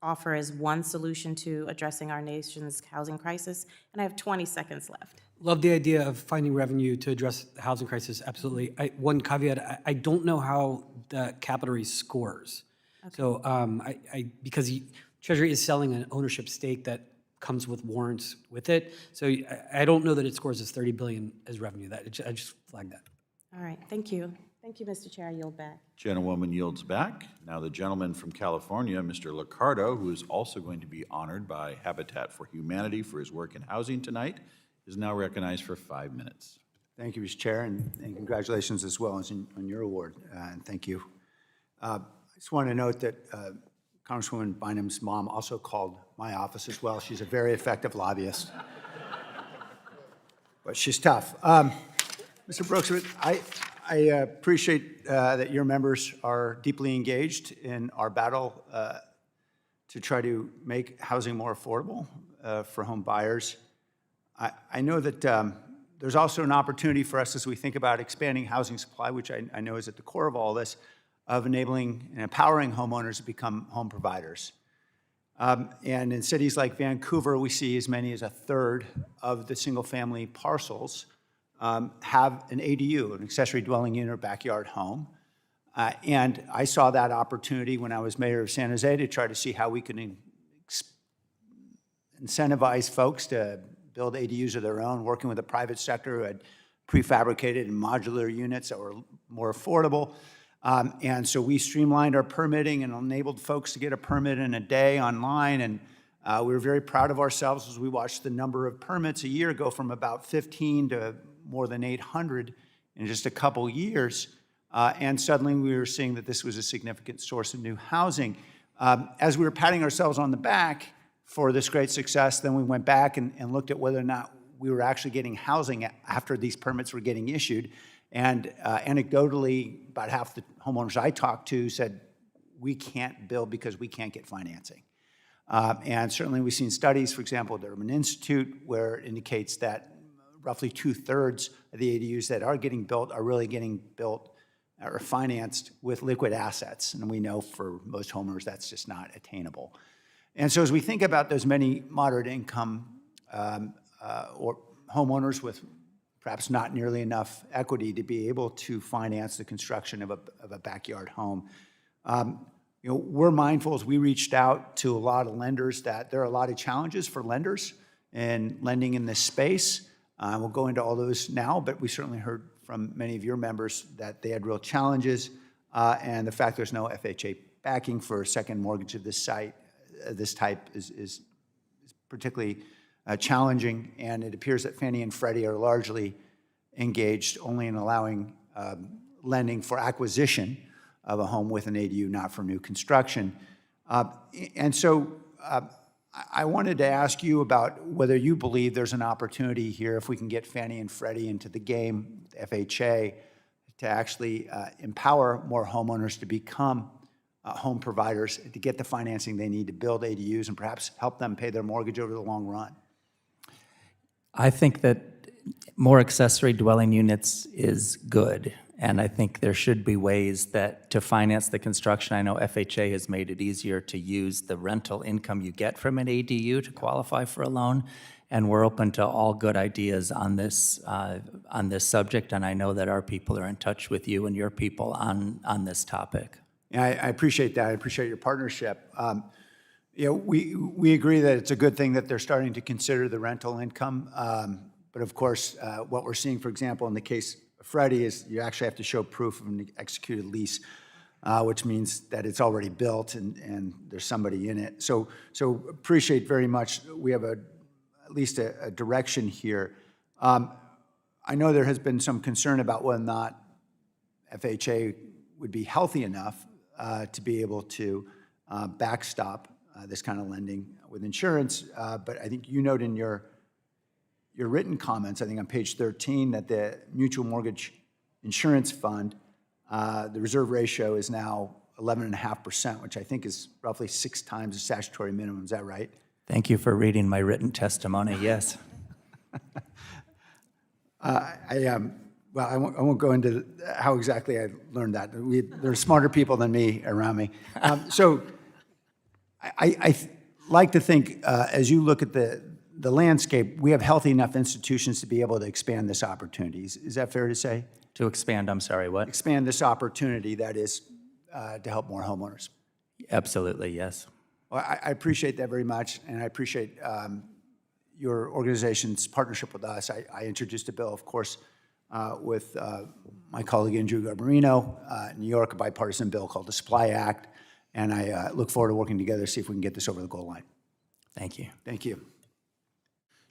[SPEAKER 18] offer as one solution to addressing our nation's housing crisis. And I have 20 seconds left.
[SPEAKER 5] Love the idea of finding revenue to address the housing crisis, absolutely. One caveat, I don't know how the capital raise scores. Okay. So because Treasury is selling an ownership stake that comes with warrants with it. So I don't know that it scores as $30 billion as revenue. I just flagged that.
[SPEAKER 18] All right, thank you. Thank you, Mr. Chair. I yield back.
[SPEAKER 1] Gentlewoman yields back. Now the gentleman from California, Mr. Liccardo, who is also going to be honored by Habitat for Humanity for his work in housing tonight, is now recognized for 5 minutes.
[SPEAKER 19] Thank you, Mr. Chair, and congratulations as well on your award, and thank you. I just want to note that Congresswoman Bynum's mom also called my office as well. She's a very effective lobbyist, but she's tough. Mr. Broeksmit, I appreciate that your members are deeply engaged in our battle to try to make housing more affordable for home buyers. I know that there's also an opportunity for us as we think about expanding housing supply, which I know is at the core of all this, of enabling and empowering homeowners to become home providers. And in cities like Vancouver, we see as many as a third of the single-family parcels have an ADU, an accessory dwelling unit or backyard home. And I saw that opportunity when I was mayor of San Jose to try to see how we could incentivize folks to build ADUs of their own, working with the private sector who had prefabricated and modular units that were more affordable. And so we streamlined our permitting and enabled folks to get a permit in a day online. And we were very proud of ourselves as we watched the number of permits a year go from about 15 to more than 800 in just a couple years. And suddenly we were seeing that this was a significant source of new housing. As we were patting ourselves on the back for this great success, then we went back and looked at whether or not we were actually getting housing after these permits were getting issued. And anecdotally, about half the homeowners I talked to said, we can't build because we can't get financing. And certainly we've seen studies, for example, at the Urban Institute, where it indicates that roughly 2/3 of the ADUs that are getting built are really getting built or financed with liquid assets. And we know for most homeowners that's just not attainable. And so as we think about those many moderate income or homeowners with perhaps not nearly enough equity to be able to finance the construction of a backyard home, we're mindful as we reached out to a lot of lenders that there are a lot of challenges for lenders in lending in this space. We'll go into all those now, but we certainly heard from many of your members that they had real challenges, and the fact there's no FHA backing for a second mortgage of this type is particularly challenging, and it appears that Fannie and Freddie are largely engaged only in allowing lending for acquisition of a home with an ADU, not for new construction. And so I wanted to ask you about whether you believe there's an opportunity here, if we can get Fannie and Freddie into the game, FHA, to actually empower more homeowners to become home providers, to get the financing they need to build ADUs and perhaps help them pay their mortgage over the long run.
[SPEAKER 6] I think that more accessory dwelling units is good, and I think there should be ways that to finance the construction. I know FHA has made it easier to use the rental income you get from an ADU to qualify for a loan, and we're open to all good ideas on this subject, and I know that our people are in touch with you and your people on this topic.
[SPEAKER 19] Yeah, I appreciate that. I appreciate your partnership. You know, we agree that it's a good thing that they're starting to consider the rental income. But of course, what we're seeing, for example, in the case of Freddie, is you actually have to show proof of an executed lease, which means that it's already built and there's somebody in it. So appreciate very much. We have at least a direction here. I know there has been some concern about whether or not FHA would be healthy enough to be able to backstop this kind of lending with insurance. But I think you note in your written comments, I think on page 13, that the Mutual Mortgage Insurance Fund, the reserve ratio is now 11.5%, which I think is roughly 6 times the statutory minimum. Is that right?
[SPEAKER 6] Thank you for reading my written testimony, yes.
[SPEAKER 19] Well, I won't go into how exactly I learned that. There are smarter people than me around me. So I like to think, as you look at the landscape, we have healthy enough institutions to be able to expand this opportunity. Is that fair to say?
[SPEAKER 6] To expand, I'm sorry, what?
[SPEAKER 19] Expand this opportunity, that is, to help more homeowners.
[SPEAKER 6] Absolutely, yes.
[SPEAKER 19] Well, I appreciate that very much, and I appreciate your organization's partnership with us. I introduced a bill, of course, with my colleague Andrew Garbarino, New York, a bipartisan bill called the Supply Act, and I look forward to working together to see if we can get this over the goal line.
[SPEAKER 6] Thank you.
[SPEAKER 19] Thank you.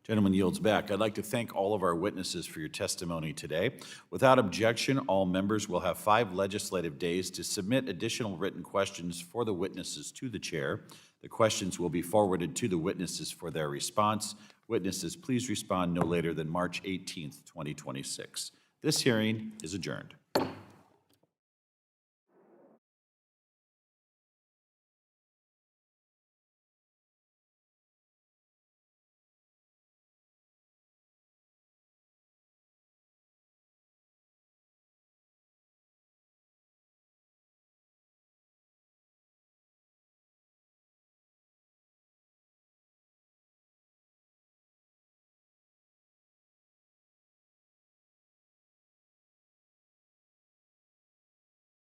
[SPEAKER 1] Gentleman yields back. I'd like to thank all of our witnesses for your testimony today. Without objection, all members will have 5 legislative days to submit additional written questions for the witnesses to the chair. The questions will be forwarded to the witnesses for their response. Witnesses, please respond no later than March 18th, 2026. This hearing is adjourned.